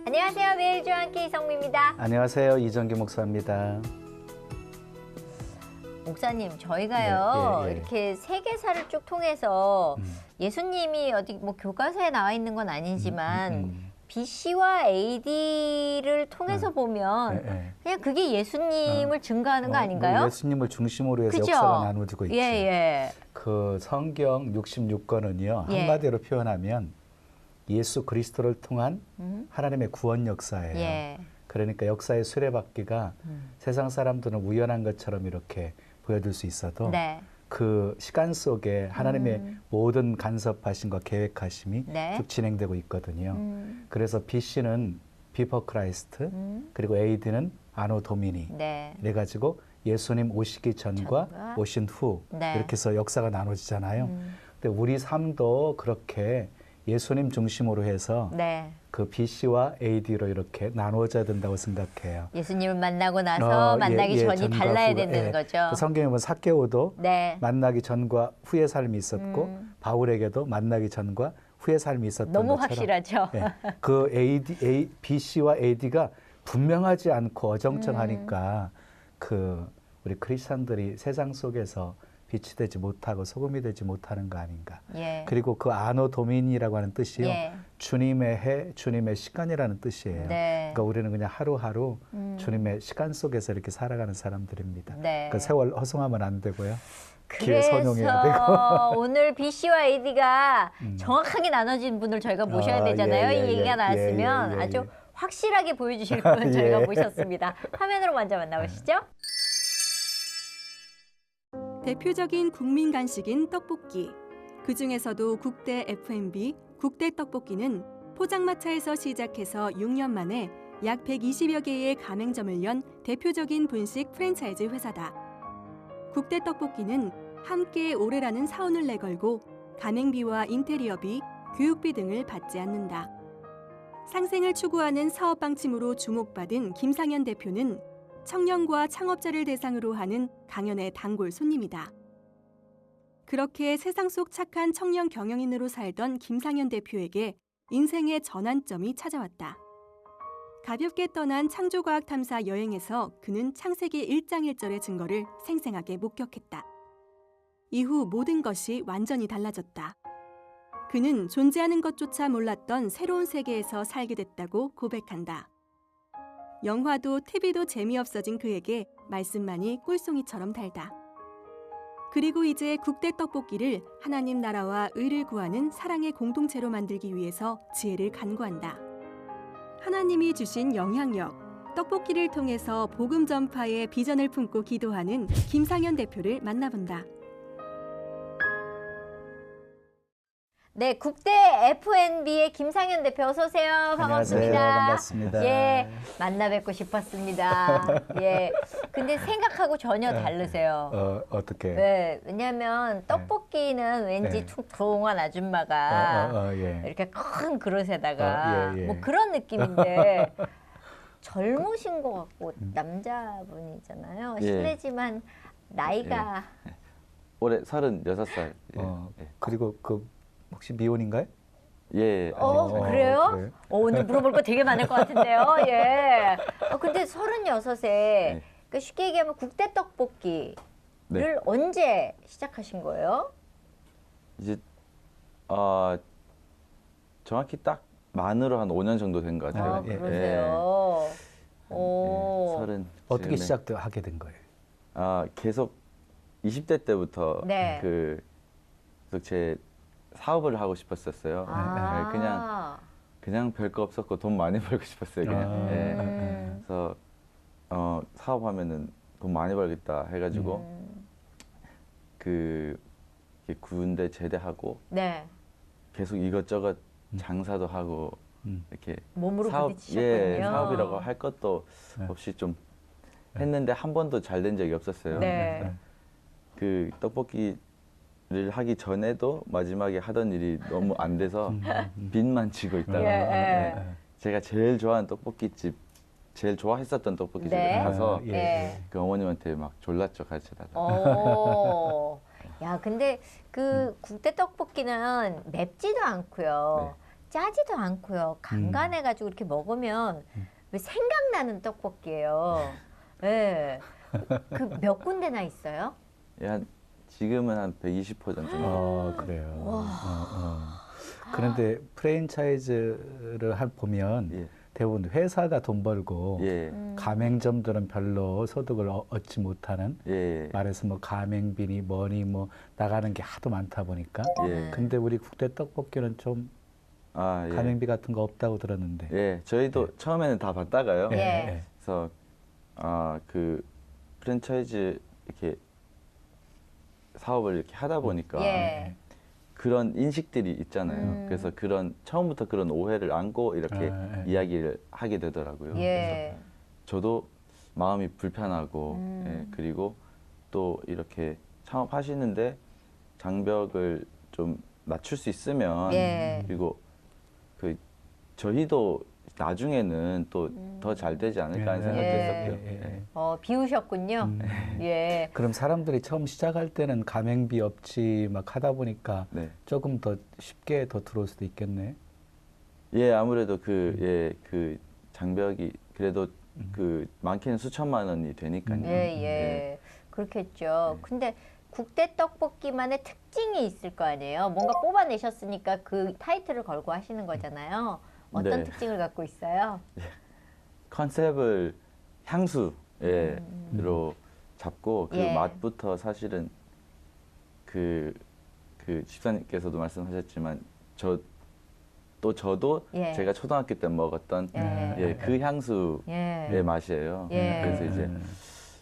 안녕하세요. 매일 주와 함께 이성미입니다. 안녕하세요. 이정기 목사입니다. 목사님, 저희가요 예. 이렇게 세계사를 쭉 통해서 예수님이 어디 뭐 교과서에 나와 있는 건 아니지만 BC와 AD를 통해서 보면 그냥 그게 예수님을 증거하는 거 아닌가요? 예수님을 중심으로 해서 그죠? 역사가 나눠지고 있죠. 예. 그 성경 66권은요. 예. 한마디로 표현하면 예수 그리스도를 통한 하나님의 구원 역사예요. 예. 그러니까 역사의 수레바퀴가 세상 사람들은 우연한 것처럼 이렇게 보여줄 수 있어도 네. 그 시간 속에 하나님의 모든 간섭하심과 계획하심이 네. 쭉 진행되고 있거든요. 그래서 BC는 비포 크라이스트, 그리고 AD는 아노 도미니. 네. 이래가지고 예수님 오시기 전과 오신 후 네. 이렇게 해서 역사가 나눠지잖아요. 근데 우리 삶도 그렇게 예수님 중심으로 해서 네. 그 BC와 AD로 이렇게 나누어져야 된다고 생각해요. 예수님을 만나고 나서 만나기 전이 전과 달라야 후가, 된다는 거죠. 그 성경에 보면 삭개오도 네. 만나기 전과 후의 삶이 있었고 바울에게도 만나기 전과 후의 삶이 있었던 너무 것처럼 확실하죠. 그 BC와 AD가 분명하지 않고 어정쩡하니까 그 우리 크리스천들이 세상 속에서 빛이 되지 못하고 소금이 되지 못하는 거 아닌가. 예. 그리고 그 아노 도민이라고 하는 뜻이요. 예. 주님의 해, 주님의 시간이라는 뜻이에요. 네. 그러니까 우리는 그냥 하루하루 주님의 시간 속에서 이렇게 살아가는 사람들입니다. 네. 그 세월 허송하면 안 되고요. 기회 선용해야 되고. 그래서 오늘 BC와 AD가 정확하게 나눠진 분을 저희가 모셔야 되잖아요. 이 얘기가 나왔으면 아주 확실하게 보여주실 분 저희가 모셨습니다. 화면으로 먼저 만나보시죠. 대표적인 국민 간식인 떡볶이. 그 중에서도 국대 F&B, 국대 떡볶이는 포장마차에서 시작해서 6년 만에 약 120여 개의 가맹점을 연 대표적인 분식 프랜차이즈 회사다. 국대 떡볶이는 함께 오래라는 사원을 내걸고 가맹비와 인테리어비, 교육비 등을 받지 않는다. 상생을 추구하는 사업 방침으로 주목받은 김상현 대표는 청년과 창업자를 대상으로 하는 강연의 단골 손님이다. 그렇게 세상 속 착한 청년 경영인으로 살던 김상현 대표에게 인생의 전환점이 찾아왔다. 가볍게 떠난 창조과학 탐사 여행에서 그는 창세기 1장 1절의 증거를 생생하게 목격했다. 이후 모든 것이 완전히 달라졌다. 그는 존재하는 것조차 몰랐던 새로운 세계에서 살게 됐다고 고백한다. 영화도 TV도 재미없어진 그에게 말씀만이 꿀송이처럼 달다. 그리고 이제 국대 떡볶이를 하나님 나라와 의를 구하는 사랑의 공동체로 만들기 위해서 지혜를 간구한다. 하나님이 주신 영향력, 떡볶이를 통해서 복음 전파의 비전을 품고 기도하는 김상현 대표를 만나본다. 네, 국대 F&B의 김상현 대표 어서 오세요. 반갑습니다. 안녕하세요. 반갑습니다. 예, 만나 뵙고 싶었습니다. 예, 근데 생각하고 전혀 다르세요. 어떻게? 네, 왜냐하면 떡볶이는 왠지 퉁퉁한 아줌마가 이렇게 큰 그릇에다가 뭐 그런 느낌인데 젊으신 것 같고 남자분이잖아요. 실례지만 나이가 올해 36살. 그리고 혹시 미혼인가요? 예. 그래요? 그래. 오늘 물어볼 거 되게 많을 것 같은데요. 예. 근데 36에 그러니까 쉽게 얘기하면 국대 떡볶이를 언제 시작하신 거예요? 이제 정확히 딱 만으로 한 5년 정도 된 것 같아요. 그러세요. 오. 30. 어떻게 시작하게 된 거예요? 계속 20대 때부터 계속 제 사업을 하고 싶었었어요. 그냥 별거 없었고 돈 많이 벌고 싶었어요. 그냥. 그래서 사업하면은 돈 많이 벌겠다 해가지고 군대 제대하고 계속 이것저것 장사도 하고 이렇게 몸으로 부딪히셨군요. 사업이라고 할 것도 없이 좀 했는데 한 번도 잘 된 적이 없었어요. 그 떡볶이를 하기 전에도 마지막에 하던 일이 너무 안 돼서 빚만 지고 있다가 제가 제일 좋아하는 떡볶이집, 제일 좋아했었던 떡볶이집에 가서 그 어머님한테 막 졸랐죠, 가르쳐달라고. 야, 근데 그 국대 떡볶이는 맵지도 않고요. 짜지도 않고요. 간간해가지고 이렇게 먹으면 왜 생각나는 떡볶이에요. 네. 그 몇 군데나 있어요? 예, 지금은 한 120호 정도. 그래요. 그런데 프랜차이즈를 보면 예. 대부분 회사가 돈 벌고 예. 가맹점들은 별로 소득을 얻지 못하는 예. 말해서 뭐 가맹비니 뭐니 뭐 나가는 게 하도 많다 보니까 예. 근데 우리 국대 떡볶이는 좀 아, 예. 가맹비 같은 거 없다고 들었는데 예, 저희도 처음에는 다 받다가요. 예. 그래서 그 프랜차이즈 이렇게 사업을 이렇게 하다 보니까 예. 그런 인식들이 있잖아요. 그래서 처음부터 그런 오해를 안고 이렇게 이야기를 하게 되더라고요. 예. 그래서 저도 마음이 불편하고 예, 그리고 또 이렇게 창업하시는데 장벽을 좀 낮출 수 있으면 예. 그리고 그 저희도 나중에는 또 더 잘 되지 않을까 하는 생각도 했었고요. 예. 비우셨군요. 예. 그럼 사람들이 처음 시작할 때는 가맹비 없이 막 하다 보니까 네. 조금 더 쉽게 더 들어올 수도 있겠네. 예, 아무래도 그 장벽이 그래도 그 많게는 수천만 원이 되니까요. 예. 그렇겠죠. 근데 국대 떡볶이만의 특징이 있을 거 아니에요. 뭔가 뽑아내셨으니까 그 타이틀을 걸고 하시는 거잖아요. 어떤 네. 특징을 갖고 있어요? 컨셉을 향수로 잡고 그 예. 맛부터 사실은 그 집사님께서도 말씀하셨지만 저도 예. 제가 초등학교 때 먹었던 예. 그 향수의 예. 맛이에요. 예. 그래서 이제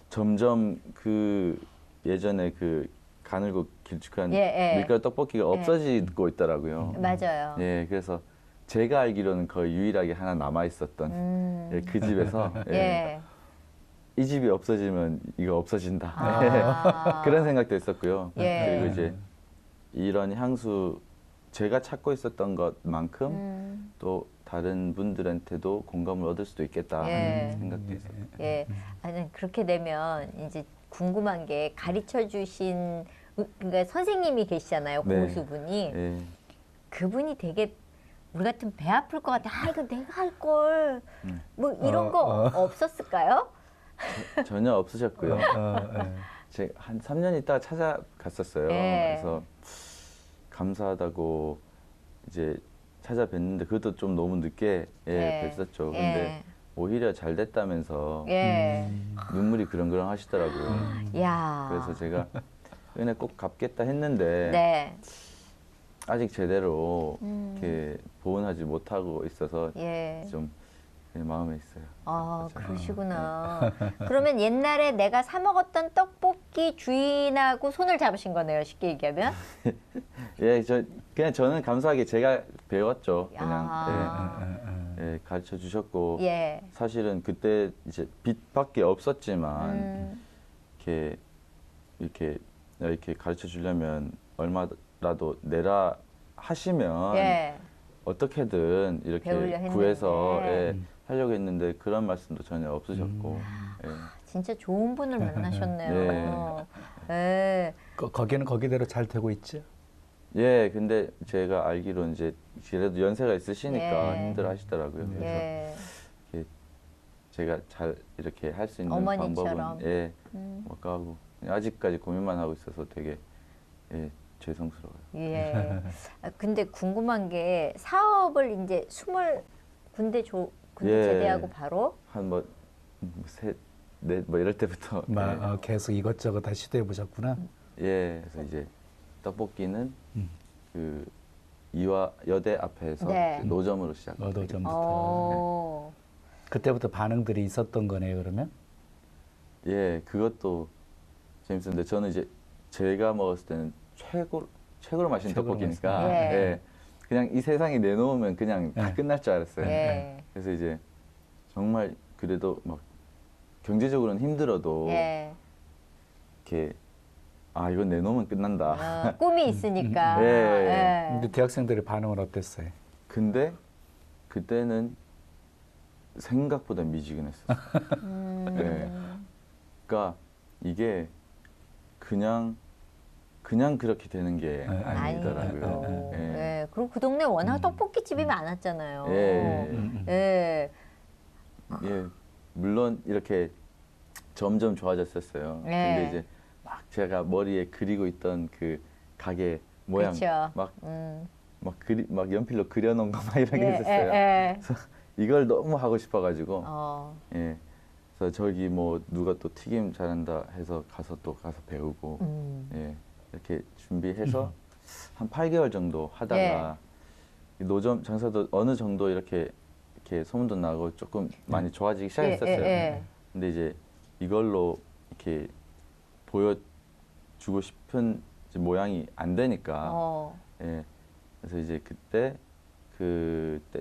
점점 그 예전에 그 가늘고 길쭉한 밀가루 떡볶이가 없어지고 있더라고요. 맞아요. 예, 그래서 제가 알기로는 거의 유일하게 하나 남아 있었던 예, 그 집에서 예. 이 집이 없어지면 이거 없어진다. 아. 그런 생각도 있었고요. 예. 그리고 이제 이런 향수 제가 찾고 있었던 것만큼 또 다른 분들한테도 공감을 얻을 수도 있겠다 하는 생각도 있었어요. 예. 아니 그렇게 되면 이제 궁금한 게 가르쳐 주신 그러니까 선생님이 계시잖아요. 네. 고수분이. 예. 그분이 되게 우리 같으면 배 아플 것 같아. 이거 내가 할 걸. 뭐 이런 거 없었을까요? 전혀 없으셨고요. 제가 한 3년 있다가 찾아갔었어요. 예. 그래서 감사하다고 이제 찾아뵀는데 그것도 좀 너무 늦게 뵀었죠. 근데 오히려 잘 됐다면서 눈물이 그렁그렁 하시더라고요. 야. 그래서 제가 은혜 꼭 갚겠다 했는데 네. 아직 제대로 이렇게 보온하지 못하고 있어서 예. 좀 마음에 있어요. 아, 그러시구나. 그러면 옛날에 내가 사 먹었던 떡볶이 주인하고 손을 잡으신 거네요, 쉽게 얘기하면. 예, 그냥 저는 감사하게 제가 배웠죠. 그냥 아. 가르쳐 주셨고 예. 사실은 그때 이제 빚밖에 없었지만 이렇게 가르쳐 주려면 얼마라도 내라 하시면 어떻게든 이렇게 구해서 하려고 했는데 그런 말씀도 전혀 없으셨고. 진짜 좋은 분을 만나셨네요. 예. 거기는 거기대로 잘 되고 있죠? 예, 근데 제가 알기로는 이제 그래도 연세가 있으시니까 힘들어 하시더라고요. 그래서 제가 잘 이렇게 할 수 있는 어머니처럼. 방법은 못 가고 아직까지 고민만 하고 있어서 되게 죄송스러워요. 예. 근데 궁금한 게 사업을 이제 20군데 제대하고 바로 한 셋, 넷 이럴 때부터 계속 이것저것 다 시도해 보셨구나. 예, 그래서 이제 떡볶이는 그 여대 앞에서 노점으로 시작했어요. 노점부터. 그때부터 반응들이 있었던 거네요, 그러면? 예, 그것도 재밌었는데 저는 이제 제가 먹었을 때는 최고로 맛있는 떡볶이니까 그냥 이 세상에 내놓으면 그냥 다 끝날 줄 알았어요. 그래서 이제 정말 그래도 막 경제적으로는 힘들어도 이렇게 이건 내놓으면 끝난다. 꿈이 있으니까. 근데 대학생들의 반응은 어땠어요? 근데 그때는 생각보다 미지근했어요. 그러니까 이게 그냥 그렇게 되는 게 아니더라고요. 그리고 그 동네 워낙 떡볶이 집이 많았잖아요. 예. 예. 예. 물론 이렇게 점점 좋아졌었어요. 네. 근데 이제 막 제가 머리에 그리고 있던 그 가게 모양 그쵸. 막 연필로 그려놓은 거 막 이런 게 있었어요. 그래서 이걸 너무 하고 싶어가지고 예. 그래서 저기 뭐 누가 또 튀김 잘한다 해서 가서 배우고 예. 이렇게 준비해서 한 8개월 정도 하다가 노점 장사도 어느 정도 이렇게 소문도 나고 조금 많이 좋아지기 시작했었어요. 근데 이제 이걸로 이렇게 보여주고 싶은 이제 모양이 안 되니까 예. 그래서 이제 그때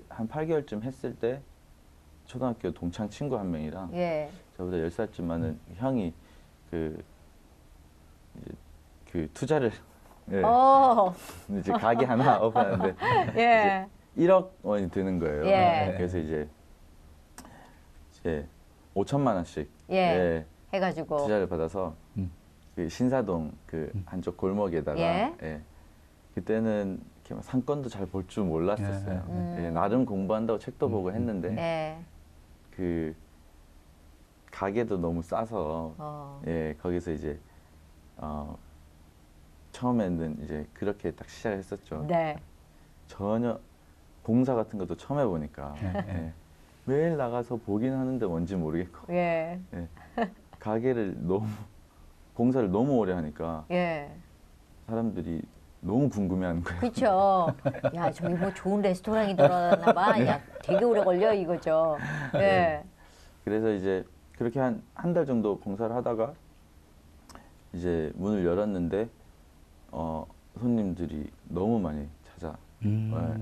한 8개월쯤 했을 때 초등학교 동창 친구 한 명이랑 저보다 10살쯤 많은 형이 그 투자를 이제 가게 하나 오픈하는데 이제 1억 원이 드는 거예요. 그래서 이제 5천만 원씩 해가지고 투자를 받아서 그 신사동 그 한쪽 골목에다가 그때는 이렇게 막 상권도 잘 볼 줄 몰랐었어요. 나름 공부한다고 책도 보고 했는데 그 가게도 너무 싸서 거기서 이제 처음에는 이제 그렇게 딱 시작했었죠. 전혀 공사 같은 것도 처음 해보니까 매일 나가서 보긴 하는데 뭔지 모르겠고 가게를 공사를 너무 오래 하니까 사람들이 너무 궁금해하는 거예요. 그렇죠. 야, 저기 뭐 좋은 레스토랑이 들어왔나 봐. 야, 되게 오래 걸려 이거죠. 그래서 이제 그렇게 한 달 정도 공사를 하다가 이제 문을 열었는데 손님들이 너무 많이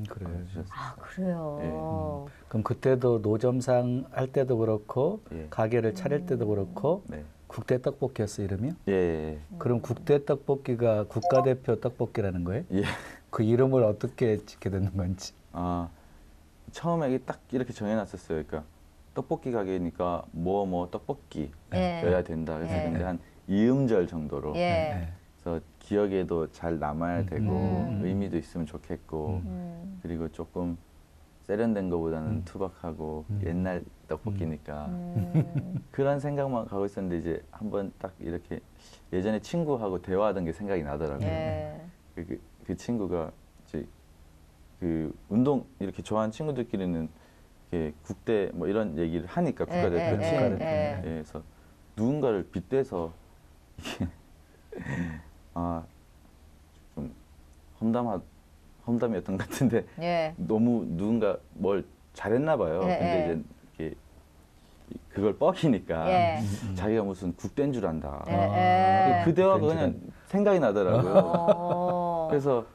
그래요. 아, 그래요. 그럼 그때도 노점상 할 때도 그렇고 가게를 차릴 때도 그렇고 국대 떡볶이였어 이름이요? 예. 그럼 국대 떡볶이가 국가대표 떡볶이라는 거예요? 예. 그 이름을 어떻게 짓게 되는 건지? 처음에 딱 이렇게 정해놨었어요. 그러니까 떡볶이 가게니까 뭐 떡볶이여야 된다. 그래서 근데 한 2음절 정도로. 그래서 기억에도 잘 남아야 되고 의미도 있으면 좋겠고 그리고 조금 세련된 것보다는 투박하고 옛날 떡볶이니까 그런 생각만 가고 있었는데 이제 한번 딱 이렇게 예전에 친구하고 대화하던 게 생각이 나더라고요. 그 친구가 이제 그 운동 이렇게 좋아하는 친구들끼리는 이렇게 국대 뭐 이런 얘기를 하니까 국가대표 친구들 그래서 누군가를 빗대서 이게 좀 험담이었던 것 같은데 너무 누군가 뭘 잘했나 봐요. 근데 이제 그걸 뻑이니까 자기가 무슨 국대인 줄 안다. 그 대화가 그냥 생각이 나더라고요. 그래서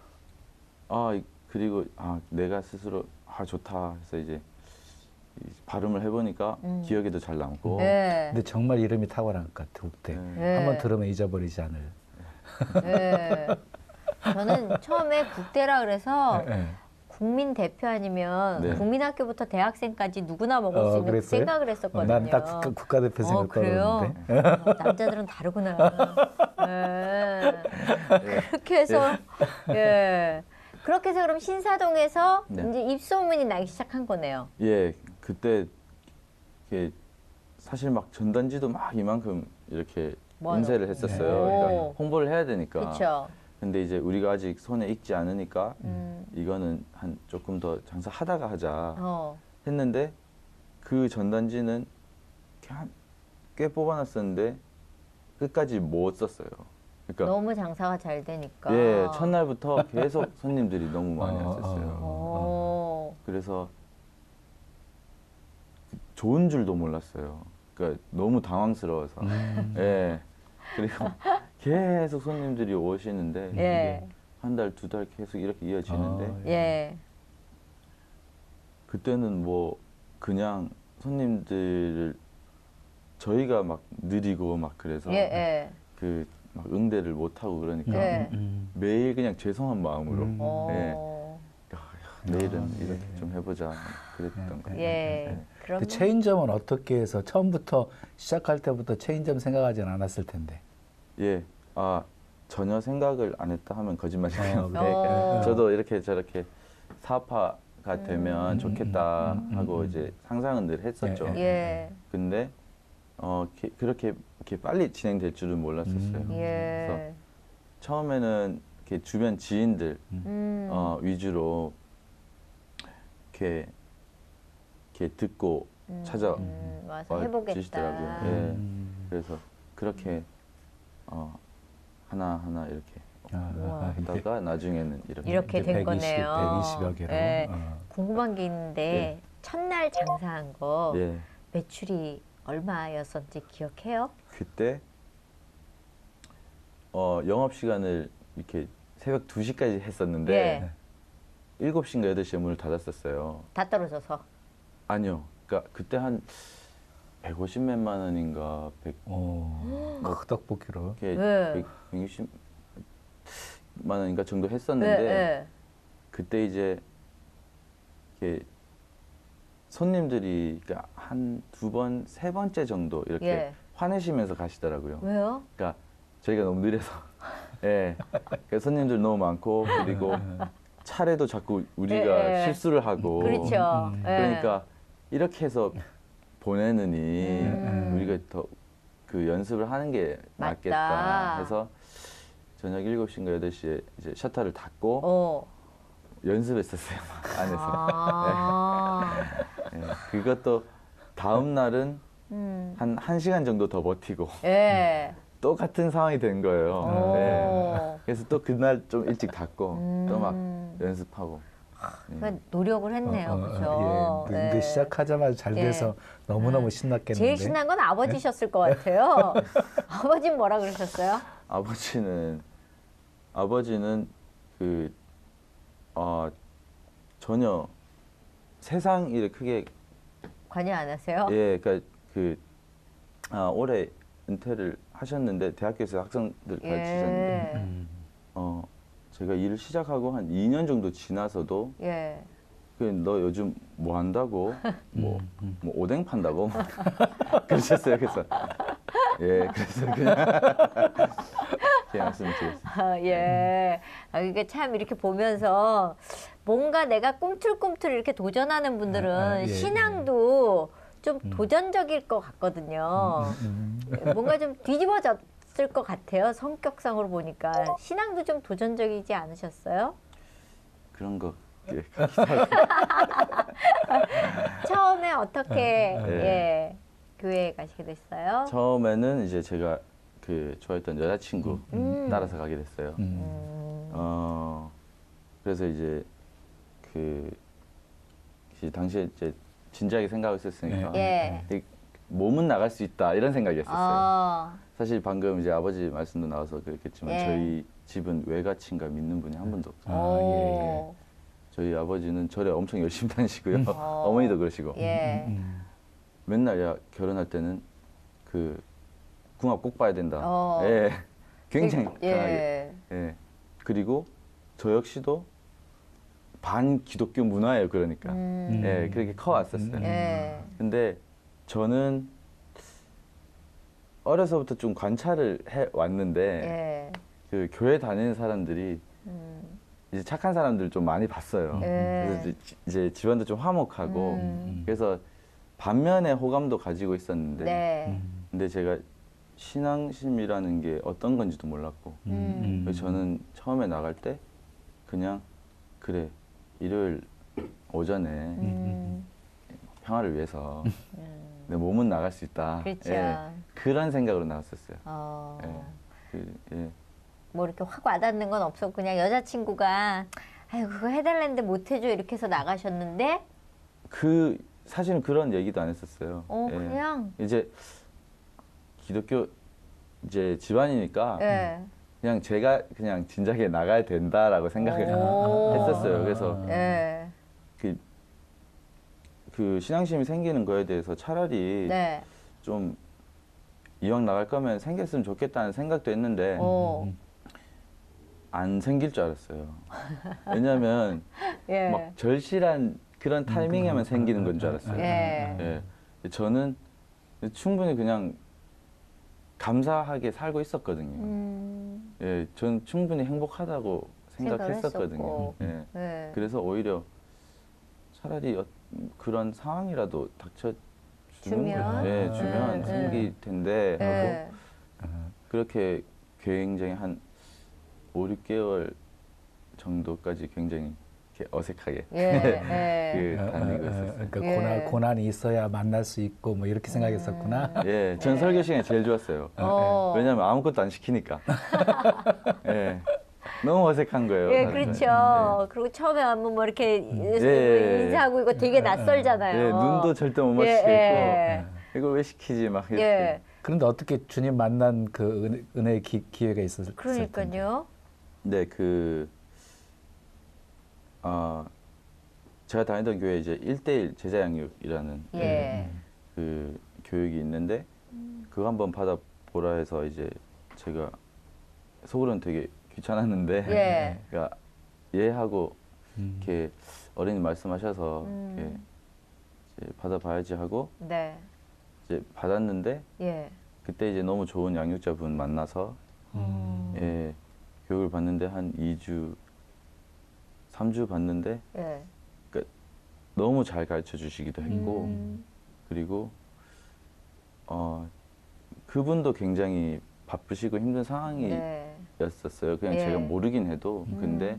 그리고 내가 스스로 좋다 해서 이제 발음을 해보니까 기억에도 잘 남고. 근데 정말 이름이 탁월한 것 같아 국대. 한번 들으면 잊어버리지 않을. 저는 처음에 국대라 그래서 국민 대표 아니면 국민학교부터 대학생까지 누구나 먹을 수 있는 생각을 했었거든요. 난 딱 국가대표 생각 떨었는데. 남자들은 다르구나. 그렇게 해서 그렇게 해서 그럼 신사동에서 이제 입소문이 나기 시작한 거네요. 예, 그때 사실 막 전단지도 막 이만큼 이렇게 인쇄를 했었어요. 그러니까 홍보를 해야 되니까. 그쵸. 근데 이제 우리가 아직 손에 익지 않으니까 이거는 한 조금 더 장사하다가 하자 했는데 그 전단지는 꽤 뽑아놨었는데 끝까지 못 썼어요. 그러니까 너무 장사가 잘 되니까. 첫날부터 계속 손님들이 너무 많이 왔었어요. 그래서 좋은 줄도 몰랐어요. 그러니까 너무 당황스러워서. 그리고 계속 손님들이 오시는데 이게 한 달, 2달 계속 이렇게 이어지는데 그때는 뭐 그냥 손님들을 저희가 막 느리고 막 그래서 그 막 응대를 못 하고 그러니까 매일 그냥 죄송한 마음으로 내일은 이렇게 좀 해보자 그랬던 것 같아요. 그 체인점은 어떻게 해서 처음부터 시작할 때부터 체인점 생각하지는 않았을 텐데. 전혀 생각을 안 했다 하면 거짓말이에요. 저도 이렇게 저렇게 사업화가 되면 좋겠다 하고 이제 상상은 늘 했었죠. 예. 근데 그렇게 빨리 진행될 줄은 몰랐었어요. 예. 그래서 처음에는 이렇게 주변 지인들 위주로 이렇게 듣고 와서 해보겠다. 주시더라고요. 예. 그래서 그렇게 하나 이렇게 하다가 나중에는 이렇게 된 거네요. 120여 개로. 네. 궁금한 게 있는데 첫날 장사한 거 예. 매출이 얼마였었는지 기억해요? 그때 영업 시간을 이렇게 새벽 2시까지 했었는데 7시인가 8시에 문을 닫았었어요. 다 떨어져서? 아니요. 그러니까 그때 한 150몇만 원인가 100. 그 떡볶이로. 160만 원인가 정도 했었는데 그때 이제 이렇게 손님들이 그러니까 한 2번, 3번째 정도 이렇게 화내시면서 가시더라고요. 왜요? 그러니까 저희가 너무 느려서. 예. 그러니까 손님들 너무 많고 그리고 차례도 자꾸 우리가 실수를 하고. 그렇죠. 그러니까 이렇게 해서 보내느니 우리가 더 그 연습을 하는 게 낫겠다 해서 저녁 7시인가 8시에 이제 셔터를 닫고 연습했었어요. 안에서. 네. 그것도 다음 날은 한 1시간 정도 더 버티고 똑같은 상황이 된 거예요. 네. 그래서 또 그날 좀 일찍 닫고 또 막 연습하고. 노력을 했네요. 그죠? 근데 시작하자마자 잘 돼서 너무너무 신났겠는데. 제일 신난 건 아버지셨을 것 같아요. 아버지는 뭐라 그러셨어요? 아버지는 전혀 세상 일에 크게 관여 안 하세요? 예, 그러니까 올해 은퇴를 하셨는데 대학교에서 학생들 가르치셨는데 제가 일을 시작하고 한 2년 정도 지나서도 너 요즘 뭐 한다고? 뭐 오뎅 판다고? 그러셨어요. 그래서 그래서 그냥 말씀드렸어요. 그러니까 참 이렇게 보면서 뭔가 내가 꿈틀꿈틀 이렇게 도전하는 분들은 신앙도 좀 도전적일 것 같거든요. 뭔가 좀 뒤집어졌을 것 같아요. 성격상으로 보니까. 신앙도 좀 도전적이지 않으셨어요? 그런 거. 처음에 어떻게 교회에 가시게 됐어요? 처음에는 이제 제가 좋아했던 여자친구 따라서 가게 됐어요. 그래서 이제 당시에 이제 진지하게 생각을 했었으니까 몸은 나갈 수 있다 이런 생각이었었어요. 사실 방금 이제 아버지 말씀도 나와서 그랬겠지만 저희 집은 외가친가 믿는 분이 한 분도 없어요. 저희 아버지는 절에 엄청 열심히 다니시고요. 어머니도 그러시고. 맨날 결혼할 때는 궁합 꼭 봐야 된다. 굉장히 강하게. 그리고 저 역시도 반 기독교 문화예요. 그러니까. 그렇게 커왔었어요. 근데 저는 어려서부터 좀 관찰을 해 왔는데 교회 다니는 사람들이 이제 착한 사람들 좀 많이 봤어요. 그래서 이제 집안도 좀 화목하고 그래서 반면에 호감도 가지고 있었는데 근데 제가 신앙심이라는 게 어떤 건지도 몰랐고 그래서 저는 처음에 나갈 때 그냥 그래 일요일 오전에 평화를 위해서 내 몸은 나갈 수 있다. 그렇죠. 그런 생각으로 나갔었어요. 뭐 이렇게 확 와닿는 건 없었고 그냥 여자친구가 아유 그거 해달라는데 못 해줘 이렇게 해서 나가셨는데 사실은 그런 얘기도 안 했었어요. 그냥 이제 기독교 이제 집안이니까 그냥 제가 그냥 진작에 나가야 된다라고 생각을 했었어요. 그래서 그 신앙심이 생기는 거에 대해서 차라리 좀 이왕 나갈 거면 생겼으면 좋겠다는 생각도 했는데 안 생길 줄 알았어요. 왜냐하면 막 절실한 그런 타이밍에만 생기는 건 줄 알았어요. 저는 충분히 그냥 감사하게 살고 있었거든요. 저는 충분히 행복하다고 생각했었거든요. 그래서 오히려 차라리 그런 상황이라도 닥쳐 주면? 주면 생길 텐데 네. 하고 그렇게 굉장히 한 5, 6개월 정도까지 굉장히 이렇게 어색하게 다니고 있었어요. 그러니까 고난이 있어야 만날 수 있고 뭐 이렇게 생각했었구나. 예, 전 설교 시간이 제일 좋았어요. 왜냐하면 아무것도 안 시키니까. 예, 너무 어색한 거예요. 예, 그렇죠. 그리고 처음에 하면 뭐 이렇게 인사하고 이거 되게 낯설잖아요. 예, 눈도 절대 못 마주치겠고 이걸 왜 시키지 막 이렇게. 그런데 어떻게 주님 만난 그 은혜의 기회가 있었을 그러니까요. 네, 제가 다니던 교회에 이제 1:1 제자 양육이라는 그 교육이 있는데 그거 한번 받아보라 해서 이제 제가 속으로는 되게 귀찮았는데 그러니까 하고 이렇게 어른이 말씀하셔서 이렇게 이제 받아봐야지 하고 이제 받았는데 그때 이제 너무 좋은 양육자분 만나서 교육을 받는데 한 2주, 3주 받는데 그러니까 너무 잘 가르쳐 주시기도 했고 그리고 그분도 굉장히 바쁘시고 힘든 상황이었었어요. 그냥 제가 모르긴 해도 근데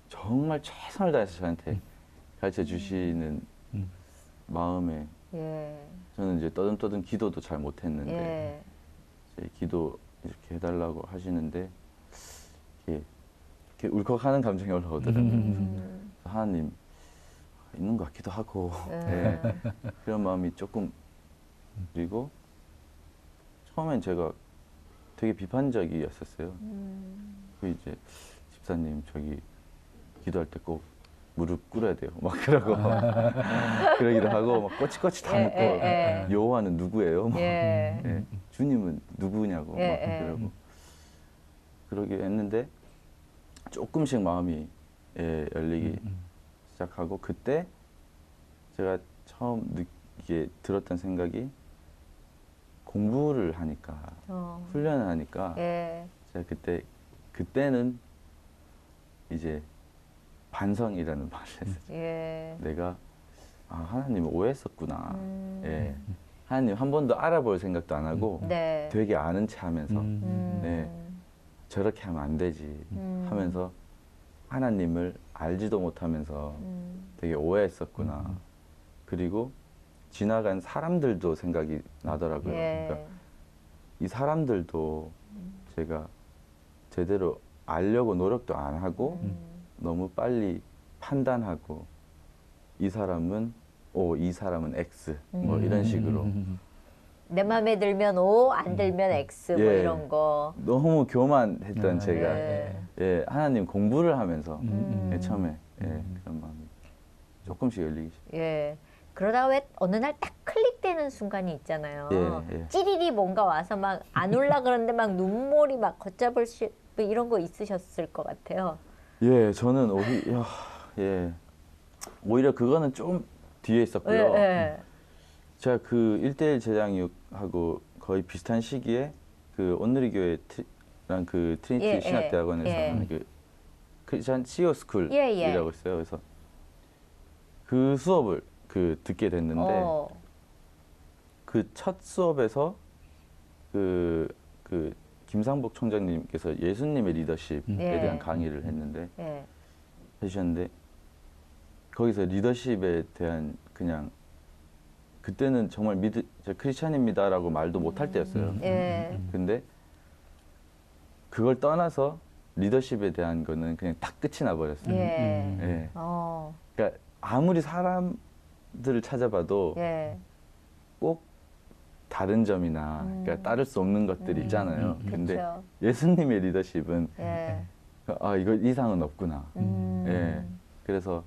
정말 최선을 다해서 저한테 가르쳐 주시는 마음에 저는 이제 떠듬떠듬 기도도 잘 못했는데 이제 기도 이렇게 해달라고 하시는데 이렇게 울컥하는 감정이 올라오더라고요. 하나님 있는 것 같기도 하고 그런 마음이 조금 그리고 처음엔 제가 되게 비판적이었었어요. 그 이제 집사님 저기 기도할 때 꼭 무릎 꿇어야 돼요. 막 그러고 그러기도 하고 막 꼬치꼬치 다 묻고 여호와는 누구예요? 막, 주님은 누구냐고 막 그러고 그러게 했는데 조금씩 마음이 열리기 시작하고 그때 제가 처음 이게 들었던 생각이 공부를 하니까 훈련을 하니까 제가 그때는 이제 반성이라는 말을 했어요. 내가 하나님을 오해했었구나. 하나님 한 번도 알아볼 생각도 안 하고 되게 아는 체 하면서 저렇게 하면 안 되지 하면서 하나님을 알지도 못하면서 되게 오해했었구나. 그리고 지나간 사람들도 생각이 나더라고요. 그러니까 이 사람들도 제가 제대로 알려고 노력도 안 하고 너무 빨리 판단하고 이 사람은 O, 이 사람은 X 뭐 이런 식으로 내 마음에 들면 O, 안 들면 X 뭐 이런 거 너무 교만했던 제가 하나님 공부를 하면서 처음에 그런 마음이 조금씩 열리기 시작해요. 그러다가 왜 어느 날 딱 클릭되는 순간이 있잖아요. 찌릿이 뭔가 와서 막 안 올라 그러는데 막 눈물이 막 걷잡을 뭐 이런 거 있으셨을 것 같아요. 저는 오히려 그거는 좀 뒤에 있었고요. 제가 그 1:1 제자양육하고 거의 비슷한 시기에 그 온누리 교회랑 그 트리니티 신학대학원에서 하는 그 크리스천 CEO 스쿨이라고 있어요. 그래서 그 수업을 듣게 됐는데 그 첫 수업에서 그 김상복 총장님께서 예수님의 리더십에 대한 강의를 했는데 해주셨는데 거기서 리더십에 대한 그냥 그때는 정말 저 크리스찬입니다라고 말도 못할 때였어요. 근데 그걸 떠나서 리더십에 대한 거는 그냥 딱 끝이 나버렸어요. 그러니까 아무리 사람들을 찾아봐도 꼭 다른 점이나 그러니까 따를 수 없는 것들이 있잖아요. 근데 그쵸. 예수님의 리더십은 이거 이상은 없구나. 그래서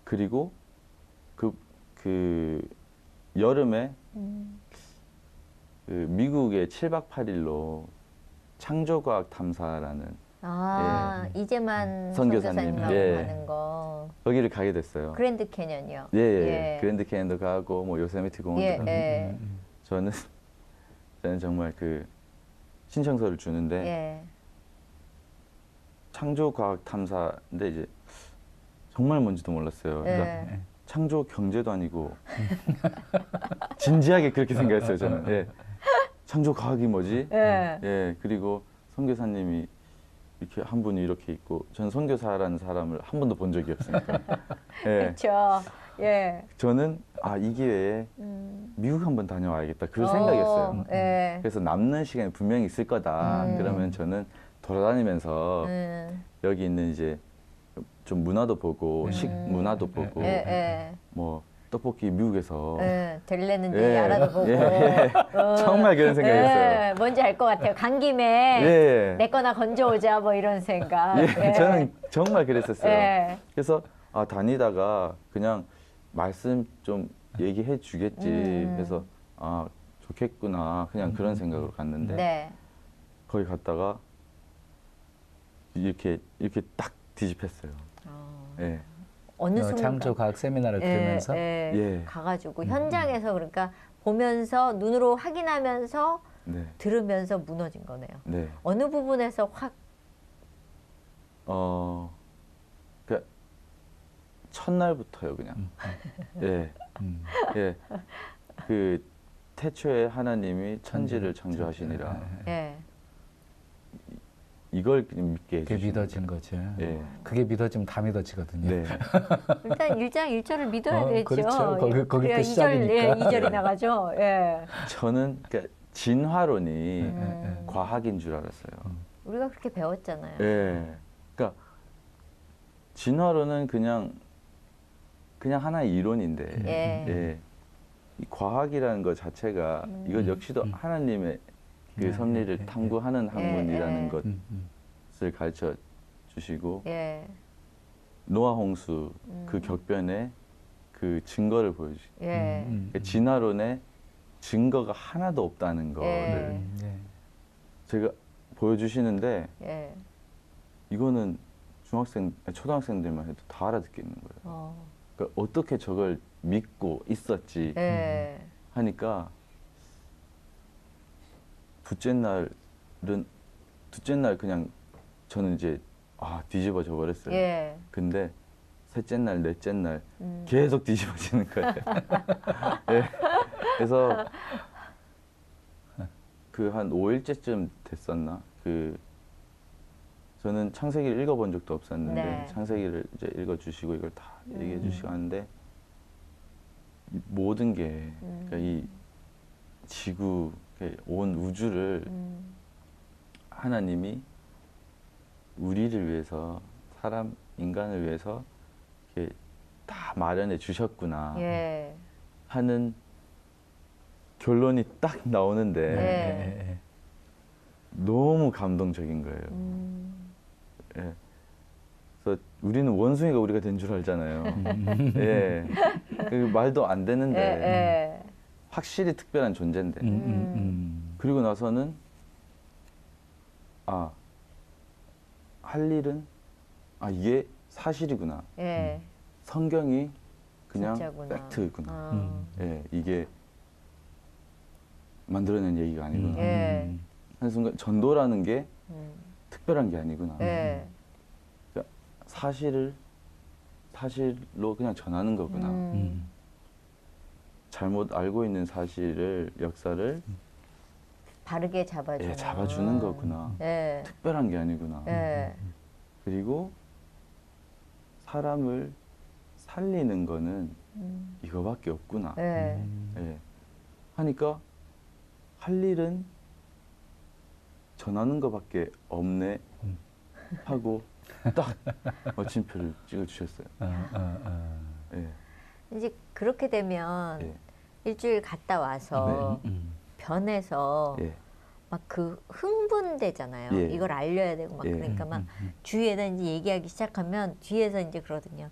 그리고 그 여름에 그 미국의 7박 8일로 창조과학 탐사라는 이재만 선교사님 하는 거 거기를 가게 됐어요. 그랜드 캐년이요. 그랜드 캐년도 가고 뭐 요세미티 공원도 가고 저는 정말 그 신청서를 주는데 창조과학 탐사인데 이제 정말 뭔지도 몰랐어요. 그러니까 네. 창조 경제도 아니고 진지하게 그렇게 생각했어요. 저는. 예. 창조 과학이 뭐지? 네. 예. 그리고 선교사님이 이렇게 한 분이 이렇게 있고 전 선교사라는 사람을 한 번도 본 적이 없으니까. 예. 그렇죠. 예. 저는 이 기회에 미국 한번 다녀와야겠다 그 생각이었어요. 예. 그래서 남는 시간이 분명히 있을 거다. 그러면 저는 돌아다니면서 여기 있는 이제 좀 문화도 보고 식문화도 보고 뭐 떡볶이 미국에서 될래는지 예. 알아도 보고 정말 그런 생각했어요. 뭔지 알 것 같아요. 간 김에 예. 내 거나 건져오자 뭐 이런 생각. 예. 저는 정말 그랬었어요. 예. 그래서 다니다가 그냥 말씀 좀 얘기해 주겠지. 그래서 좋겠구나. 그냥 그런 생각으로 갔는데 네. 거기 갔다가 이렇게 딱 뒤집혔어요. 예. 어느 순간 창조 과학 세미나를 들으면서 예. 가가지고 현장에서 그러니까 보면서 눈으로 확인하면서 네. 들으면서 무너진 거네요. 네. 어느 부분에서 확 그 첫날부터요, 그냥. 예. 예. 그 태초에 하나님이 천지를 창조하시니라. 예. 이걸 믿게 그게 해주시는 믿어진 거죠. 예. 그게 믿어지면 다 믿어지거든요. 네. 일단 1장 1절을 믿어야 되죠. 그렇죠. 거기부터 그래야 시작이니까. 2절이 나가죠. 예. 저는 그러니까 진화론이 음. 과학인 줄 알았어요. 우리가 그렇게 배웠잖아요. 예. 그러니까 진화론은 그냥 하나의 이론인데, 예. 이 과학이라는 것 자체가 이것 역시도 하나님의 그 섭리를 탐구하는 학문이라는 것을 가르쳐 주시고 예. 노아 홍수 그 격변에 그 증거를 보여주시고 예. 진화론에 증거가 하나도 없다는 거를 제가 보여주시는데 예. 이거는 초등학생들만 해도 다 알아듣겠는 거예요. 그러니까 어떻게 저걸 믿고 있었지 예. 하니까 둘째 날 그냥 저는 이제 뒤집어져 버렸어요. 예. 근데 셋째 날, 넷째 날 계속 뒤집어지는 거예요. 예. 그래서 그 한 5일째쯤 됐었나? 저는 창세기를 읽어본 적도 없었는데 네. 창세기를 이제 읽어주시고 이걸 다 얘기해 주시고 하는데 이 모든 게 그러니까 이 지구, 온 우주를 하나님이 우리를 위해서 인간을 위해서 이렇게 다 마련해 주셨구나 예. 하는 결론이 딱 나오는데 예. 너무 감동적인 거예요. 예. 그래서 우리는 원숭이가 우리가 된 줄 알잖아요. 예. 그 말도 안 되는데 예. 확실히 특별한 존재인데 그리고 나서는 할 일은 이게 사실이구나. 예. 성경이 그냥 진짜구나. 팩트구나. 예, 이게 만들어낸 얘기가 아니구나. 예. 한 순간 전도라는 게 특별한 게 아니구나. 예. 그러니까 사실로 그냥 전하는 거구나. 잘못 알고 있는 역사를 바르게 잡아주는. 잡아주는 거구나. 예. 특별한 게 아니구나. 예. 그리고 사람을 살리는 거는 이거밖에 없구나. 예. 예. 하니까 할 일은 전하는 거밖에 없네 하고 딱 마침표를 찍어주셨어요. 예. 이제 그렇게 되면 예. 일주일 갔다 와서 변해서 예. 막 그 흥분되잖아요. 예. 이걸 알려야 되고 막 예. 그러니까 막 주위에다 이제 얘기하기 시작하면 뒤에서 이제 그러거든요.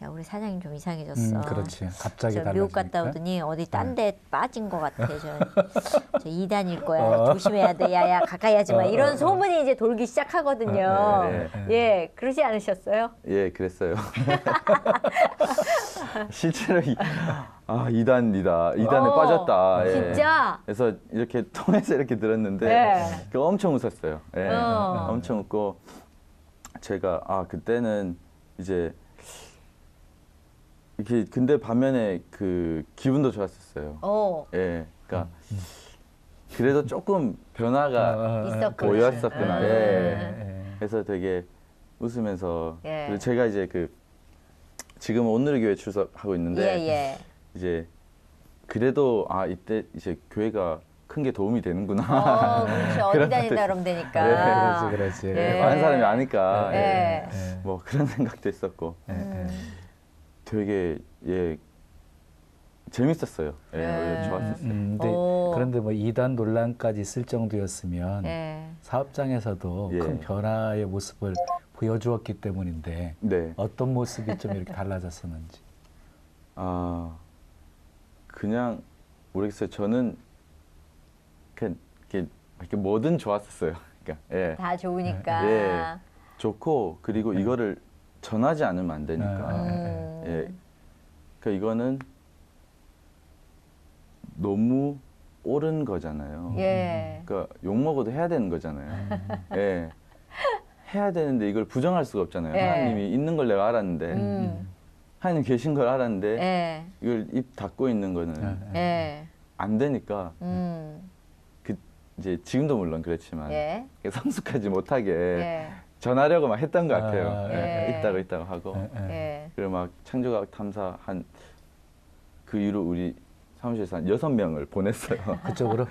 야, 우리 사장님 좀 이상해졌어. 그렇지. 갑자기 저 달라지니까. 미국 갔다 오더니 어디 딴 데 빠진 것 같아. 저 이단일 거야. 조심해야 돼. 야야 가까이 하지 마. 이런 소문이 이제 돌기 시작하거든요. 예, 그러지 않으셨어요? 예, 그랬어요. 실제로 이단에 빠졌다. 예. 진짜? 그래서 이렇게 통해서 이렇게 들었는데 네. 엄청 웃었어요. 예. 엄청 웃고 제가 그때는 이제 이렇게 근데 반면에 그 기분도 좋았었어요. 예, 그러니까 그래도 조금 변화가 있었구나. 보였었구나. 예. 그래서 되게 웃으면서 그리고 제가 이제 그 지금 오늘의 교회 출석하고 있는데 이제 그래도 아 이때 이제 교회가 큰 게 도움이 되는구나. 그렇죠. 어디 다니다 그러면 되니까. 그렇지. 많은 사람이 아니까 뭐 그런 생각도 있었고 되게 재밌었어요. 좋았었어요. 그런데 뭐 이단 논란까지 있을 정도였으면 사업장에서도 큰 변화의 모습을 보여주었기 때문인데 어떤 모습이 좀 이렇게 달라졌었는지. 그냥 모르겠어요. 저는 이렇게 뭐든 좋았었어요. 그러니까 다 좋으니까. 좋고 그리고 이거를 전하지 않으면 안 되니까. 그러니까 이거는 너무 옳은 거잖아요. 그러니까 욕 먹어도 해야 되는 거잖아요. 해야 되는데 이걸 부정할 수가 없잖아요. 하나님이 있는 걸 내가 알았는데, 하나님 계신 걸 알았는데 이걸 입 닫고 있는 거는 안 되니까. 이제 지금도 물론 그렇지만 성숙하지 못하게 전하려고 막 했던 것 같아요. 있다고 하고 그리고 막 창조과학 탐사한 그 이후로 우리 사무실에서 한 6명을 보냈어요. 그쪽으로?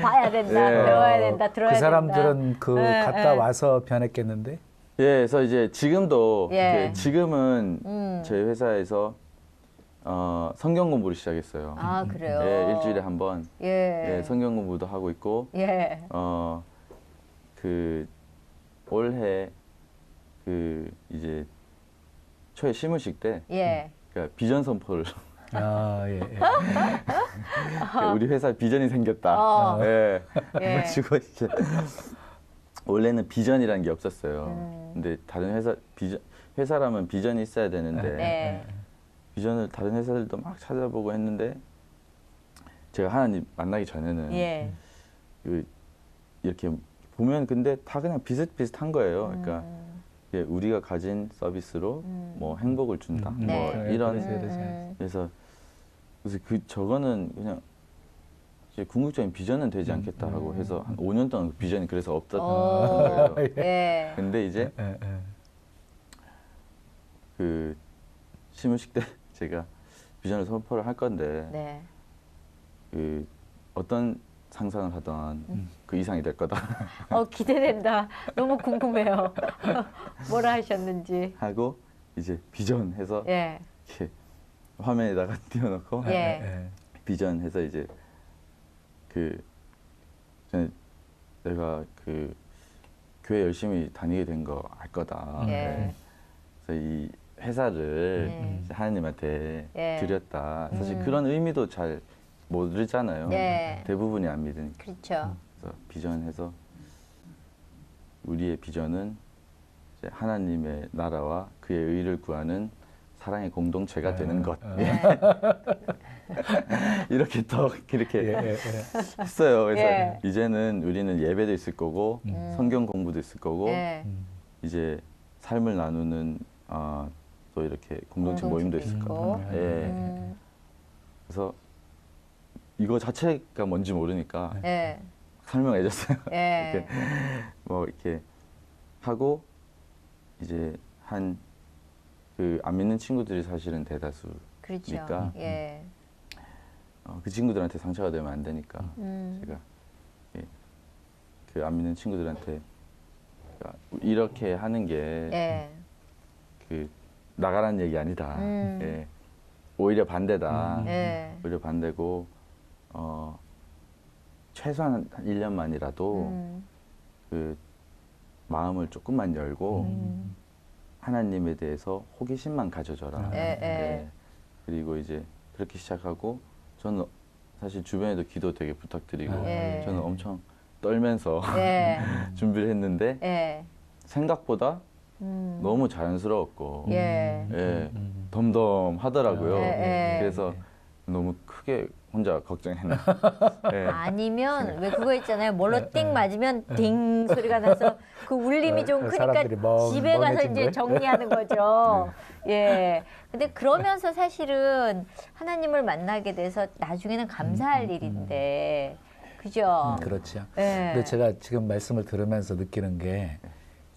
봐야 된다, 배워야 된다, 들어야 된다. 그 사람들은 갔다 와서 변했겠는데? 그래서 이제 지금도 지금은 저희 회사에서 성경 공부를 시작했어요. 그래요? 일주일에 한 번 성경 공부도 하고 있고 그 올해 그 이제 초에 시무식 때 그러니까 비전 선포를 우리 회사에 비전이 생겼다. 그래가지고 이제 원래는 비전이라는 게 없었어요. 근데 다른 회사라면 비전이 있어야 되는데 비전을 다른 회사들도 막 찾아보고 했는데 제가 하나님 만나기 전에는 이렇게 보면 근데 다 그냥 비슷비슷한 거예요. 그러니까 우리가 가진 서비스로 뭐 행복을 준다. 뭐 이런 그래서 저거는 그냥 이제 궁극적인 비전은 되지 않겠다라고 해서 한 5년 동안 그 비전이 그래서 없었던 거예요. 근데 이제 그 시무식 때 제가 비전을 선포를 할 건데 그 어떤 상상을 하던 그 이상이 될 거다. 기대된다. 너무 궁금해요. 뭐라 하셨는지. 하고 이제 비전 해서 이렇게 화면에다가 띄워놓고 비전 해서 이제 내가 그 교회 열심히 다니게 된 거 알 거다. 그래서 이 회사를 하나님한테 드렸다. 사실 그런 의미도 잘 모르잖아요. 대부분이 안 믿으니까. 그렇죠. 그래서 비전해서 우리의 비전은 이제 하나님의 나라와 그의 의를 구하는 사랑의 공동체가 되는 것. 이렇게 했어요. 그래서 이제는 우리는 예배도 있을 거고 성경 공부도 있을 거고 이제 삶을 나누는 또 이렇게 공동체 모임도 있을 거고. 그래서 이거 자체가 뭔지 모르니까 설명해줬어요. 이렇게 뭐 이렇게 하고 이제 그 안 믿는 친구들이 사실은 대다수니까 그 친구들한테 상처가 되면 안 되니까 제가 그 안 믿는 친구들한테 이렇게 하는 게 그 나가라는 얘기 아니다. 오히려 반대다. 오히려 반대고 최소한 한 1년만이라도 그 마음을 조금만 열고 하나님에 대해서 호기심만 가져줘라. 그리고 이제 그렇게 시작하고 저는 사실 주변에도 기도 되게 부탁드리고 저는 엄청 떨면서 준비를 했는데 생각보다 너무 자연스러웠고 덤덤하더라고요. 그래서 너무 크게 혼자 걱정했나. 네. 아니면 왜 그거 있잖아요. 뭘로 띵 맞으면 띵 소리가 나서 그 울림이 좀 크니까 사람들이 집에 가서 멍해진 이제 거예요? 정리하는 거죠. 예. 근데 그러면서 사실은 하나님을 만나게 돼서 나중에는 감사할 일인데, 그죠? 그렇죠. 예. 근데 제가 지금 말씀을 들으면서 느끼는 게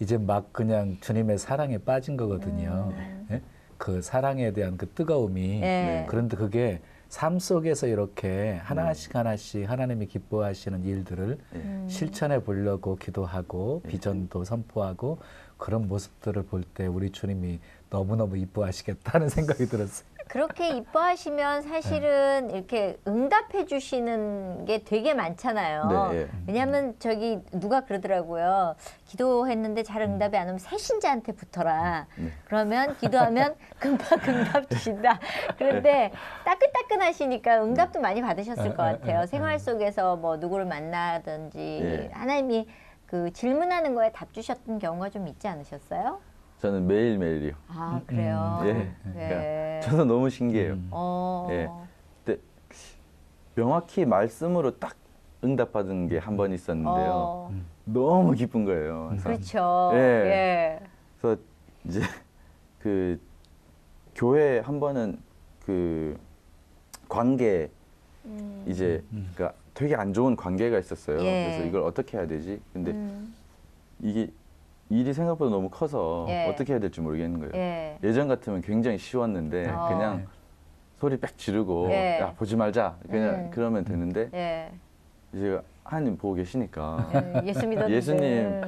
이제 막 그냥 주님의 사랑에 빠진 거거든요. 예? 그 사랑에 대한 그 뜨거움이 예. 그런데 그게 삶 속에서 이렇게 하나씩 하나씩 하나님이 기뻐하시는 일들을 실천해 보려고 기도하고 비전도 선포하고 그런 모습들을 볼 때 우리 주님이 너무너무 이뻐하시겠다는 생각이 들었어요. 그렇게 이뻐하시면 사실은 이렇게 응답해 주시는 게 되게 많잖아요. 네, 예. 왜냐하면 저기 누가 그러더라고요. 기도했는데 잘 응답이 안 오면 새신자한테 붙어라. 그러면 기도하면 금방 응답 주신다. 그런데 따끈따끈하시니까 응답도 많이 받으셨을 것 같아요. 생활 속에서 뭐 누구를 만나든지 예. 하나님이 그 질문하는 거에 답 주셨던 경우가 좀 있지 않으셨어요? 저는 매일매일이요. 아 그래요. 예. 그러니까 저도 너무 신기해요. 예. 근데 명확히 말씀으로 딱 응답받은 게 한 번 있었는데요. 너무 기쁜 거예요. 그래서 그렇죠. 예. 예. 그래서 이제 그 교회 한 번은 그 관계 이제 그러니까 되게 안 좋은 관계가 있었어요. 예. 그래서 이걸 어떻게 해야 되지? 근데 이게 일이 생각보다 너무 커서 예. 어떻게 해야 될지 모르겠는 거예요. 예. 예전 같으면 굉장히 쉬웠는데 그냥 소리 빽 지르고 예. 야 보지 말자 그냥 그러면 되는데 예. 이제 하나님 보고 계시니까 예. 예수 믿었는데. 예수님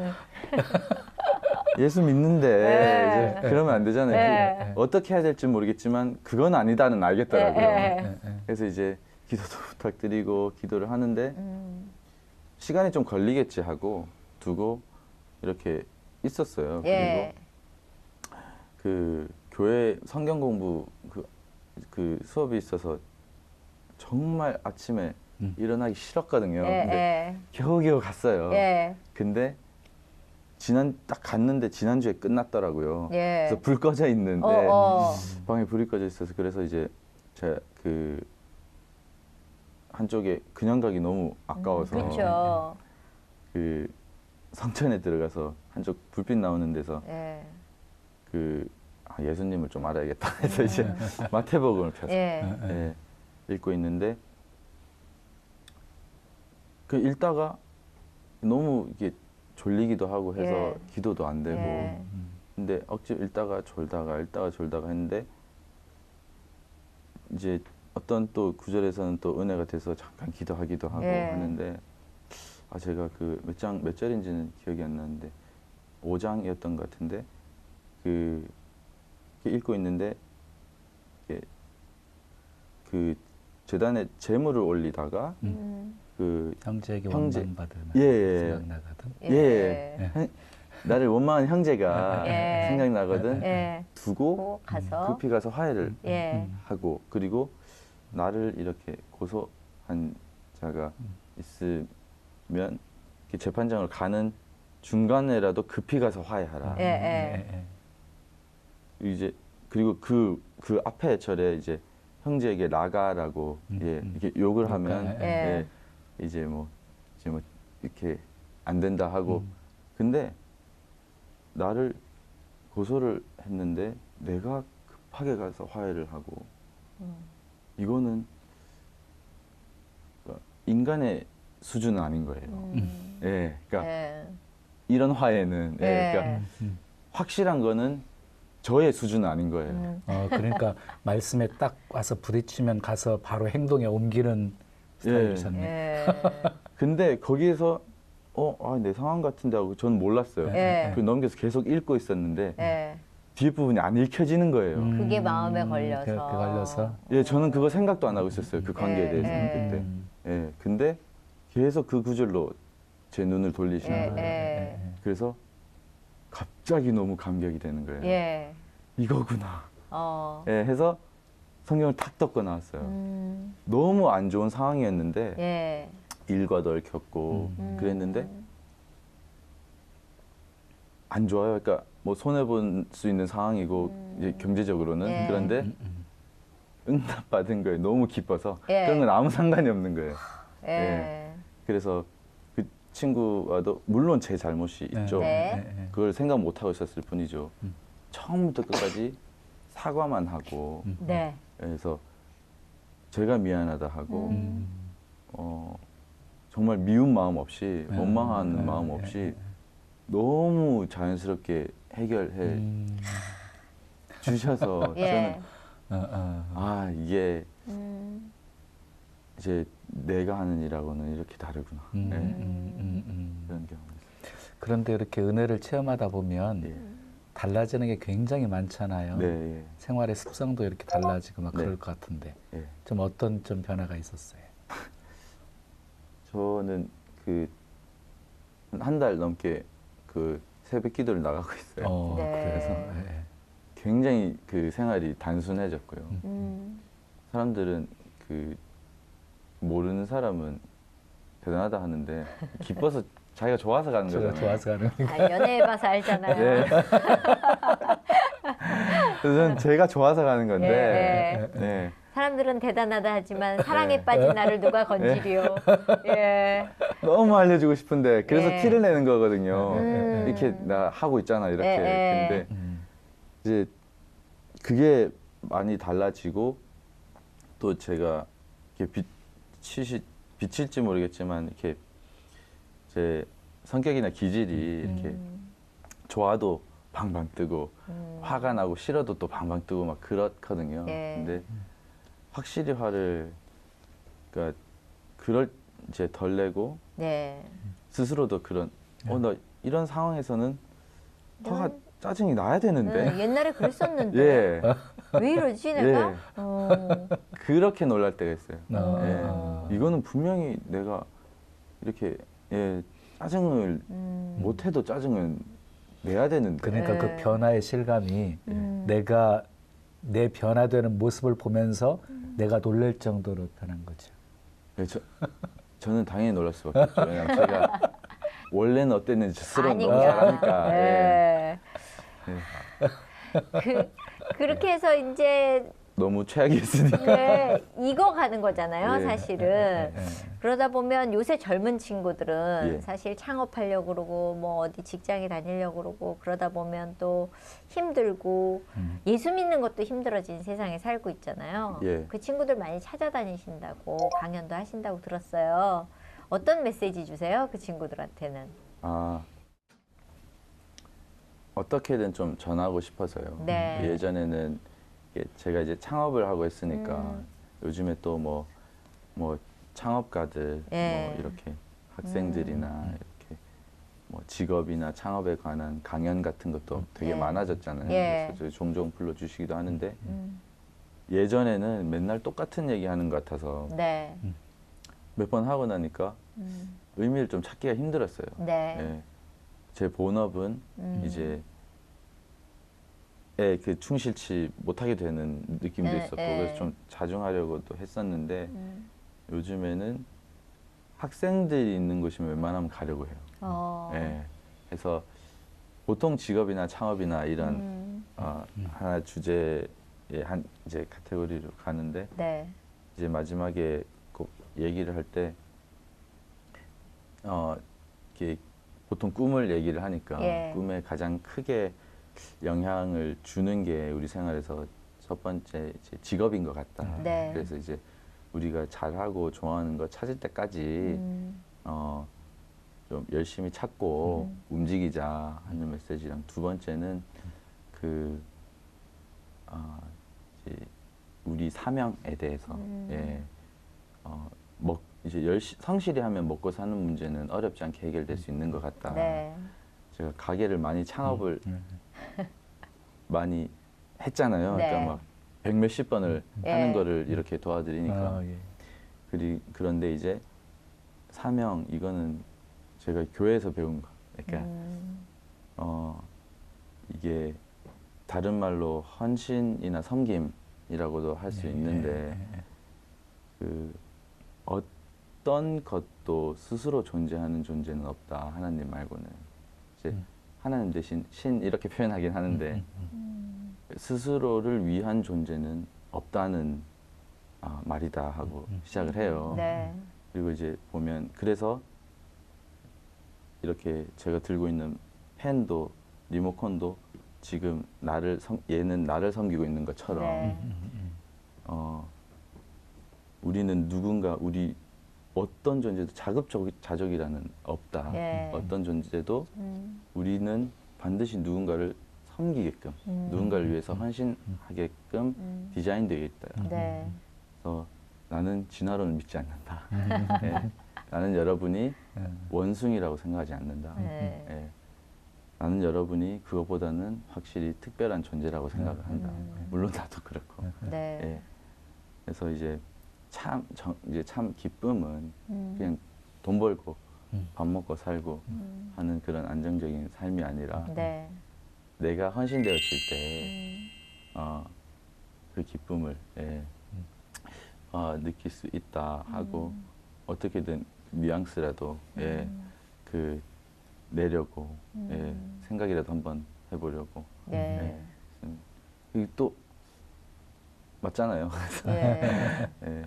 예수 믿는데 예. 이제 그러면 안 되잖아요. 예. 어떻게 해야 될지 모르겠지만 그건 아니다는 알겠더라고요. 예. 그래서 이제 기도도 부탁드리고 기도를 하는데 시간이 좀 걸리겠지 하고 두고 이렇게 있었어요. 예. 그리고 그 교회 성경 공부 그 수업이 있어서 정말 아침에 일어나기 싫었거든요. 예. 근데 예. 겨우겨우 갔어요. 예. 근데 딱 갔는데 지난주에 끝났더라고요. 예. 그래서 불 꺼져 있는데 어. 방에 불이 꺼져 있어서 그래서 이제 제가 그 한쪽에 그냥 가기 너무 아까워서 그렇죠. 그 성전에 들어가서 한쪽 불빛 나오는 데서 예. 예수님을 좀 알아야겠다 해서 이제 마태복음을 펴서 예. 읽고 있는데 그 읽다가 너무 이게 졸리기도 하고 해서 예. 기도도 안 되고 예. 근데 억지로 읽다가 졸다가 했는데 이제 어떤 또 구절에서는 또 은혜가 돼서 잠깐 기도하기도 하고 예. 하는데 제가 그 몇 절인지는 기억이 안 나는데 5장이었던 것 같은데 그 읽고 있는데 그 재단에 제물을 올리다가 그 형제에게 형제. 원망받으면 예. 생각나거든. 예. 나를 원망한 형제가 예. 생각나거든. 예. 두고 가서 급히 가서 화해를 예. 하고 그리고 나를 이렇게 고소한 자가 있으면 이렇게 재판장을 가는 중간에라도 급히 가서 화해하라. 예. 이제 그리고 그 앞에 절에 이제 형제에게 나가라고 이렇게 욕을 하면 예. 이제 뭐 이렇게 안 된다 하고 근데 나를 고소를 했는데 내가 급하게 가서 화해를 하고 이거는 인간의 수준은 아닌 거예요. 예, 그러니까 예. 이런 화해는 예. 그러니까 확실한 거는 저의 수준은 아닌 거예요. 그러니까 말씀에 딱 와서 부딪히면 가서 바로 행동에 옮기는 스타일이셨네. 예. 근데 거기에서 내 상황 같은데 하고 저는 몰랐어요. 예. 그 넘겨서 계속 읽고 있었는데 예. 뒷부분이 안 읽혀지는 거예요. 그게 마음에 걸려서. 그렇게 걸려서. 예, 저는 그거 생각도 안 하고 있었어요. 그 관계에 대해서 그때. 예, 근데 계속 그 구절로 제 눈을 돌리시는 거예요. 그래서 갑자기 너무 감격이 되는 거예요. 예. 이거구나. 예, 해서 성경을 탁 덮고 나왔어요. 너무 안 좋은 상황이었는데 예. 일과도 얽혔고 그랬는데 안 좋아요. 그러니까 뭐 손해 볼 수 있는 상황이고 이제 경제적으로는 예. 그런데 응답받은 거에 너무 기뻐서 예. 그런 건 아무 상관이 없는 거예요. 예. 예. 그래서 그 친구와도 물론 제 잘못이 있죠. 네. 그걸 생각 못 하고 있었을 뿐이죠. 처음부터 끝까지 사과만 하고 네. 그래서 제가 미안하다 하고 정말 미운 마음 없이 원망하는 마음 없이 너무 자연스럽게 해결해 주셔서 예. 저는 이게 이제 내가 하는 일하고는 이렇게 다르구나. 그런 경험이 있어요. 그런데 이렇게 은혜를 체험하다 보면 예. 달라지는 게 굉장히 많잖아요. 네, 예. 생활의 습성도 이렇게 달라지고 막 네. 그럴 것 같은데 예. 좀 어떤 좀 변화가 있었어요? 저는 그 한 달 넘게 그 새벽 기도를 나가고 있어요. 네. 그래서 굉장히 그 생활이 단순해졌고요. 음. 사람들은 그 모르는 사람은 대단하다 하는데 기뻐서 자기가 좋아서 가는 제가 거잖아요. 좋아서 가는 아, 연애해봐서 알잖아요. 네. 그래서 저는 제가 좋아서 가는 건데 예. 네. 사람들은 대단하다 하지만 사랑에 빠진 나를 누가 건지리요. 예. 너무 알려주고 싶은데 그래서 예. 티를 내는 거거든요. 음. 이렇게 나 하고 있잖아 이렇게. 예. 근데 이제 그게 많이 달라지고 또 제가 이렇게 비칠지 모르겠지만 이렇게 제 성격이나 기질이 이렇게 좋아도 방방 뜨고 화가 나고 싫어도 또 방방 뜨고 막 그렇거든요. 예. 근데 확실히 화를 그러니까 그럴 이제 덜 내고 네. 스스로도 그런 나 이런 상황에서는 화가 넌- 짜증이 나야 되는데 옛날에 그랬었는데 예. 왜 이러지 내가? 예. 어. 그렇게 놀랄 때가 있어요. 어. 예. 이거는 분명히 내가 이렇게 짜증을 못해도 짜증은 내야 되는데. 그러니까 네. 그 변화의 실감이 내가 내 변화되는 모습을 보면서 내가 놀랄 정도로 변한 거죠. 예, 저는 당연히 놀랄 수밖에 없죠. 왜냐하면 제가 원래는 어땠는지 스스로 너무 아니까. 잘 아니까. 예. 네. 그렇게 해서 이제 너무 최악이었으니까. 네, 익어가는 거잖아요, 예. 사실은. 예. 그러다 보면 요새 젊은 친구들은 예. 사실 창업하려고 그러고 뭐 어디 직장에 다니려고 그러고 그러다 보면 또 힘들고 예수 믿는 것도 힘들어진 세상에 살고 있잖아요. 예. 그 친구들 많이 찾아다니신다고 강연도 하신다고 들었어요. 어떤 메시지 주세요? 그 친구들한테는. 어떻게든 좀 전하고 싶어서요. 네. 예전에는 제가 이제 창업을 하고 했으니까 요즘에 또 뭐 창업가들 예. 뭐 이렇게 학생들이나 이렇게 뭐 직업이나 창업에 관한 강연 같은 것도 되게 예. 많아졌잖아요. 예. 그래서 저희 종종 불러주시기도 하는데 예전에는 맨날 똑같은 얘기하는 것 같아서 네. 몇 번 하고 나니까 의미를 좀 찾기가 힘들었어요. 네. 예. 제 본업은 이제 그 충실치 못하게 되는 느낌도 네, 있었고 네. 그래서 좀 자중하려고도 했었는데 요즘에는 학생들이 있는 곳이면 웬만하면 가려고 해요. 예. 그래서 보통 직업이나 창업이나 이런 하나 주제의 한 이제 카테고리로 가는데 네. 이제 마지막에 꼭 얘기를 할 때 이렇게 보통 꿈을 얘기를 하니까 예. 꿈에 가장 크게 영향을 주는 게 우리 생활에서 첫 번째 이제 직업인 것 같다. 네. 그래서 이제 우리가 잘하고 좋아하는 거 찾을 때까지 좀 열심히 찾고 움직이자 하는 메시지랑 두 번째는 이제 우리 사명에 대해서 이제 성실히 하면 먹고 사는 문제는 어렵지 않게 해결될 수 있는 것 같다. 네. 제가 가게를 많이 창업을 많이 했잖아요. 네. 그러니까 막 백몇십 번을 예. 하는 거를 이렇게 도와드리니까. 예. 그런데 이제 사명 이거는 제가 교회에서 배운 거. 그러니까 이게 다른 말로 헌신이나 섬김이라고도 할 수 있는데 어떤 것도 스스로 존재하는 존재는 없다. 하나님 말고는. 이제 하나님 대신 신 이렇게 표현하긴 하는데 스스로를 위한 존재는 없다는 아, 말이다 하고 시작을 해요. 네. 그리고 이제 보면 그래서 이렇게 제가 들고 있는 펜도 리모컨도 지금 얘는 나를 섬기고 있는 것처럼 네. 우리는 누군가 우리 어떤 존재도 자급자족이라는 없다. 네. 어떤 존재도 우리는 반드시 누군가를 섬기게끔 누군가를 위해서 헌신하게끔 디자인되어 있다. 네. 그래서 나는 진화론을 믿지 않는다. 예. 나는 여러분이 원숭이라고 생각하지 않는다. 네. 예. 나는 여러분이 그것보다는 확실히 특별한 존재라고 생각을 한다. 물론 나도 그렇고. 네. 예. 그래서 이제 참 기쁨은 그냥 돈 벌고 밥 먹고 살고 하는 그런 안정적인 삶이 아니라 네. 내가 헌신되었을 때 그 기쁨을 느낄 수 있다 하고 어떻게든 뉘앙스라도 그 내려고 생각이라도 한번 해보려고. 네. 이게 또 맞잖아요. 그래서 예. 예.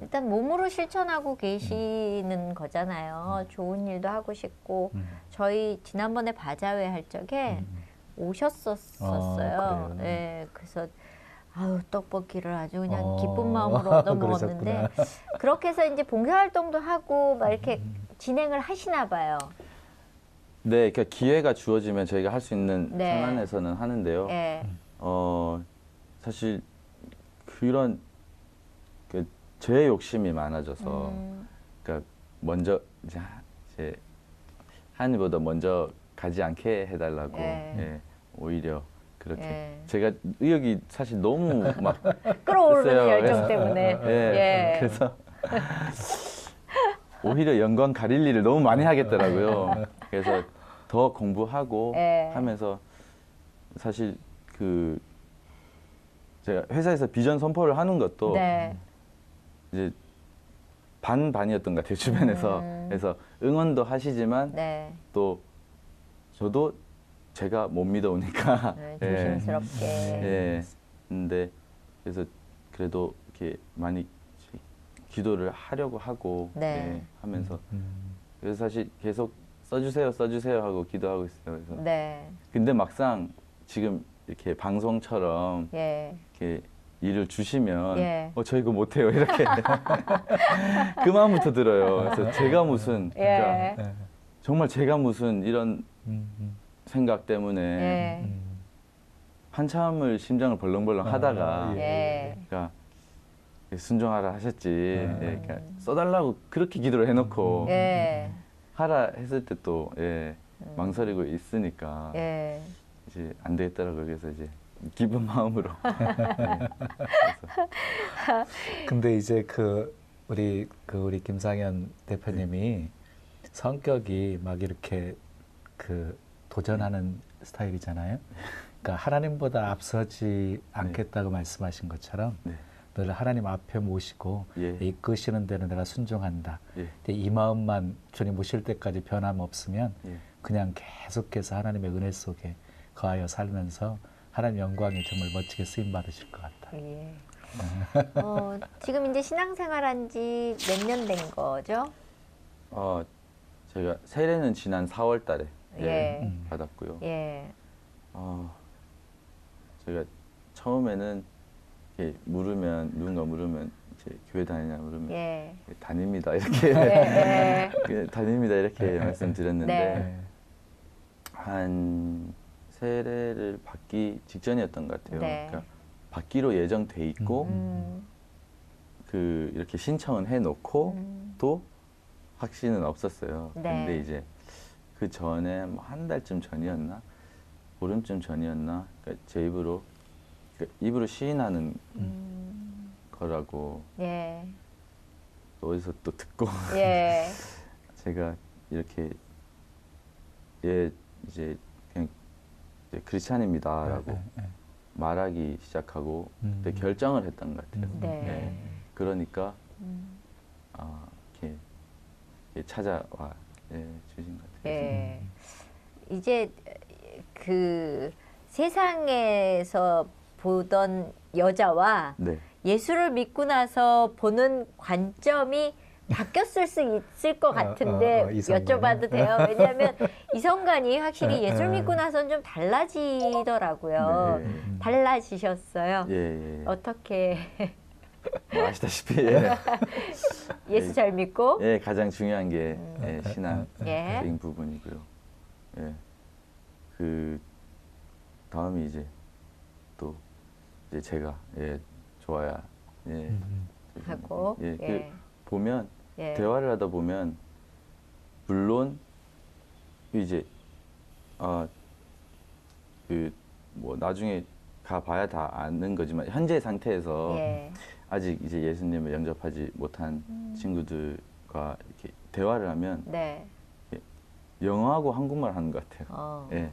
일단 몸으로 실천하고 계시는 거잖아요. 좋은 일도 하고 싶고 저희 지난번에 바자회 할 적에 오셨었어요. 그래요? 예. 그래서 아유 떡볶이를 아주 그냥 기쁜 마음으로 얻어먹었는데 그렇게 해서 이제 봉사활동도 하고 막 이렇게 진행을 하시나 봐요. 네, 그러니까 기회가 주어지면 저희가 할 수 있는 네. 상황에서는 하는데요. 예. 사실 그런 제 욕심이 많아져서, 그러니까 먼저 이제 하나님보다 먼저 가지 않게 해달라고 오히려 그렇게 제가 의욕이 사실 너무 막 끌어오르는 있어요. 열정 때문에. 예. 그래서 오히려 영광 가릴 일을 너무 많이 하겠더라고요. 그래서 더 공부하고 하면서 사실 그 제가 회사에서 비전 선포를 하는 것도 이제 반반이었던 것 같아요, 주변에서. 그래서 응원도 하시지만 또 저도 제가 못 믿어오니까 조심스럽게. 근데 그래서 그래도 이렇게 많이 기도를 하려고 하고 하면서 그래서 사실 계속 써주세요 하고 기도하고 있어요. 그래서 근데 막상 지금 이렇게 방송처럼 이렇게 일을 주시면 저 이거 못해요 이렇게 그 마음부터 들어요. 그래서 제가 무슨 그러니까 정말 제가 무슨 이런 생각 때문에 한참을 심장을 벌렁벌렁 하다가 그러니까 순종하라 하셨지. 그러니까 써달라고 그렇게 기도를 해놓고 하라 했을 때 또 망설이고 있으니까 이제 안 되겠더라고요. 그래서 이제 기쁜 마음으로. 근데 이제 우리 김상현 대표님이 성격이 막 이렇게 도전하는 스타일이잖아요. 그러니까 하나님보다 앞서지 않겠다고 말씀하신 것처럼 늘 하나님 앞에 모시고 이끄시는 데는 내가 순종한다. 이 마음만 주님 모실 때까지 변함없으면 그냥 계속해서 하나님의 은혜 속에 거하여 살면서 하나님 영광이 정말 멋지게 쓰임 받으실 것 같아요. 지금 이제 신앙생활한 지 몇 년 된 거죠? 제가 세례는 지난 4월 달에 받았고요. 제가 처음에는 이렇게 누군가 물으면 이제 교회 다니냐 물으면 다닙니다 이렇게 다닙니다 이렇게 말씀드렸는데 한 세례를 받기 직전이었던 것 같아요. 그러니까 받기로 예정돼 있고 이렇게 신청은 해놓고 또 확신은 없었어요. 근데 이제 그 전에 뭐 한 달쯤 전이었나 보름쯤 전이었나 그러니까 제 입으로 시인하는 거라고 어디서 또 듣고 제가 이렇게 이제 그냥 크리스찬입니다라고 말하기 시작하고 그때 결정을 했던 것 같아요. 그러니까 이렇게 찾아와 주신 것 같아요. 이제 그 세상에서 보던 여자와 예수를 믿고 나서 보는 관점이 바뀌었을 수 있을 것 같은데 여쭤봐도 돼요? 왜냐하면 이성관이 확실히 예술 믿고 나서는 좀 달라지더라고요. 네. 달라지셨어요? 예. 어떻게? 뭐 아시다시피 예. 예수 잘 믿고? 예, 가장 중요한 게 신앙적인 예. 부분이고요. 예. 그 다음이 이제 또 이제 제가 좋아야 하고 그 보면 예. 대화를 하다 보면 물론 이제 그 뭐 나중에 가 봐야 다 아는 거지만 현재 상태에서 아직 이제 예수님을 영접하지 못한 친구들과 이렇게 대화를 하면 네. 영어하고 한국말 하는 것 같아요. 예.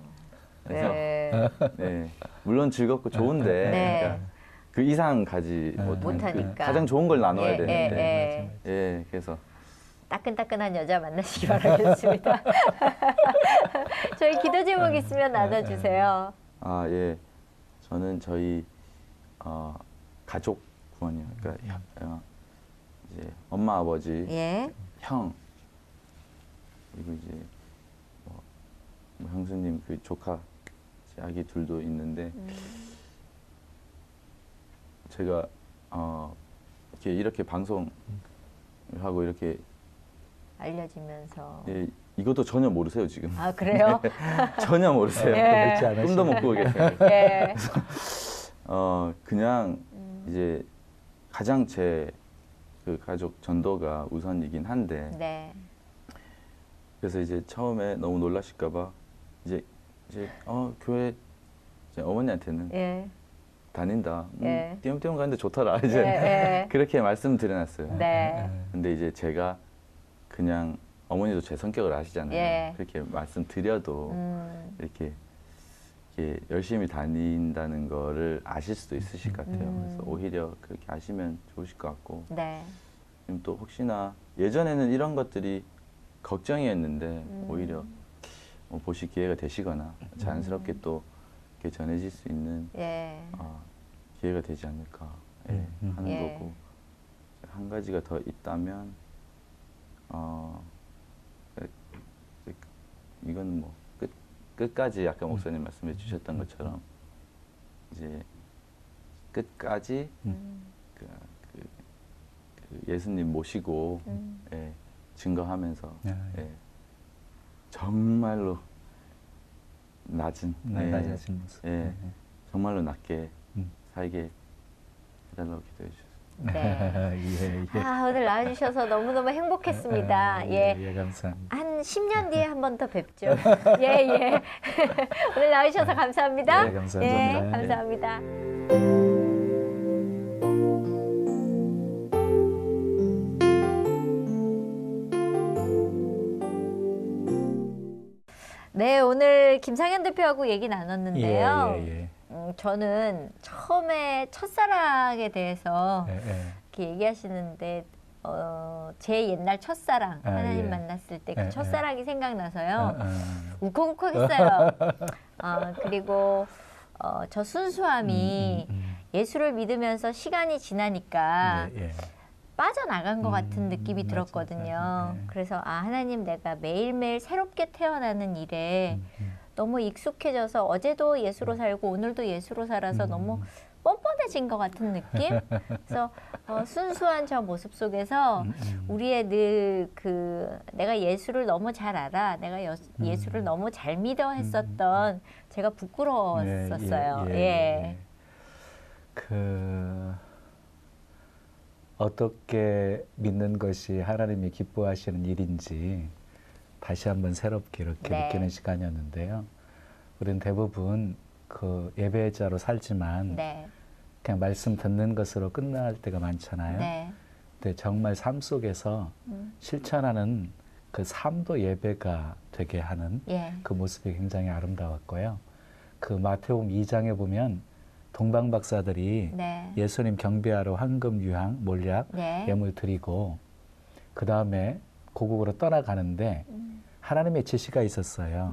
그래서 네. 물론 즐겁고 좋은데 그러니까 그 이상 가지 못한 그 가장 좋은 걸 나눠야 되는데 예, 그래서 따끈따끈한 여자 만나시기 바라겠습니다. 저희 기도 제목 있으면 나눠주세요. 아, 예. 저는 저희 가족 구원이요. 그러니까 이제 엄마, 아버지, 형 그리고 이제 뭐 형수님 그 조카 아기 둘도 있는데 제가 이렇게 방송하고 이렇게 알려지면서 이것도 전혀 모르세요 지금. 아 그래요? 전혀 모르세요. 꿈도 못 꾸고 계세요. 그래서 그냥 이제 가장 제 그 가족 전도가 우선이긴 한데 그래서 이제 처음에 너무 놀라실까봐 이제 교회 이제 어머니한테는 다닌다. 띄엄띄엄 가는데 좋더라. 이제 그렇게 말씀드려놨어요. 근데 이제 제가 그냥 어머니도 제 성격을 아시잖아요. 그렇게 말씀드려도 이렇게 열심히 다닌다는 거를 아실 수도 있으실 것 같아요. 그래서 오히려 그렇게 아시면 좋으실 것 같고. 지금 또 혹시나 예전에는 이런 것들이 걱정이었는데 오히려 보실 기회가 되시거나 자연스럽게 또 이렇게 전해질 수 있는 기회가 되지 않을까 하는 거고. 한 가지가 더 있다면 이건 뭐 끝까지 아까 목사님 말씀해 주셨던 것처럼 이제 끝까지 그 예수님 모시고 증거하면서 정말로 낮은 모습. 정말로 낮게 살게 해달라고 기도해 주셨습니다. 아, 오늘 나와주셔서 너무너무 행복했습니다. 감사합니다. 한 10년 뒤에 한 번 더 뵙죠. 오늘 나와주셔서 감사합니다. 감사합니다. 감사합니다. 네, 오늘 김상현 대표하고 얘기 나눴는데요. 저는 처음에 첫사랑에 대해서 이렇게 얘기하시는데 제 옛날 첫사랑 하나님 만났을 때 그 첫사랑이 생각나서요. 울컥울컥했어요. 그리고 저 순수함이 예수를 믿으면서 시간이 지나니까 빠져나간 것 같은 느낌이 들었거든요. 그래서 하나님 내가 매일매일 새롭게 태어나는 일에 너무 익숙해져서 어제도 예수로 살고 오늘도 예수로 살아서 너무 뻔뻔해진 것 같은 느낌? 그래서 순수한 저 모습 속에서 우리의 늘 내가 예수를 너무 잘 알아, 내가 예수를 너무 잘 믿어 했었던 제가 부끄러웠었어요. 어떻게 믿는 것이 하나님이 기뻐하시는 일인지 다시 한번 새롭게 이렇게 느끼는 시간이었는데요. 우리는 대부분 그 예배자로 살지만 그냥 말씀 듣는 것으로 끝날 때가 많잖아요. 근데 정말 삶 속에서 실천하는 그 삶도 예배가 되게 하는 그 모습이 굉장히 아름다웠고요. 그 마태복음 2장에 보면 동방 박사들이 예수님 경배하러 황금, 유향, 몰약, 예물 드리고 그 다음에 고국으로 떠나가는데 하나님의 지시가 있었어요.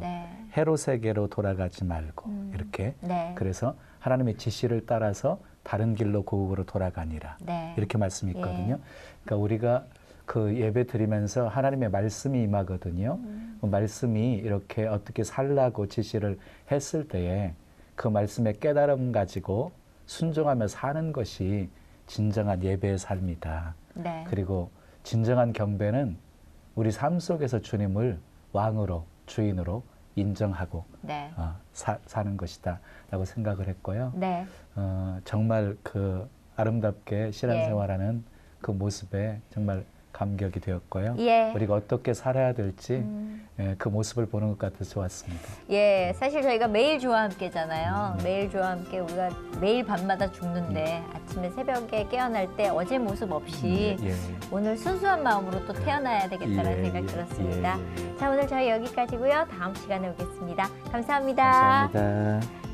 헤롯에게로 돌아가지 말고 이렇게. 그래서 하나님의 지시를 따라서 다른 길로 고국으로 돌아가니라. 네. 이렇게 말씀이 있거든요. 예. 그러니까 우리가 그 예배 드리면서 하나님의 말씀이 임하거든요. 그 말씀이 이렇게 어떻게 살라고 지시를 했을 때에 그 말씀의 깨달음 가지고 순종하며 사는 것이 진정한 예배의 삶이다. 네. 그리고 진정한 경배는 우리 삶 속에서 주님을 왕으로 주인으로 인정하고 네. 사는 것이다 라고 생각을 했고요. 네. 정말 그 아름답게 신앙생활하는 그 모습에 정말 감격이 되었고요. 예. 우리가 어떻게 살아야 될지 그 모습을 보는 것 같아서 좋았습니다. 예, 사실 저희가 매일 주와 함께잖아요. 매일 주와 함께 우리가 매일 밤마다 죽는데 아침에 새벽에 깨어날 때 어제 모습 없이 오늘 순수한 마음으로 또 태어나야 되겠다는 생각 들었습니다. 자, 오늘 저희 여기까지고요. 다음 시간에 오겠습니다. 감사합니다. 감사합니다.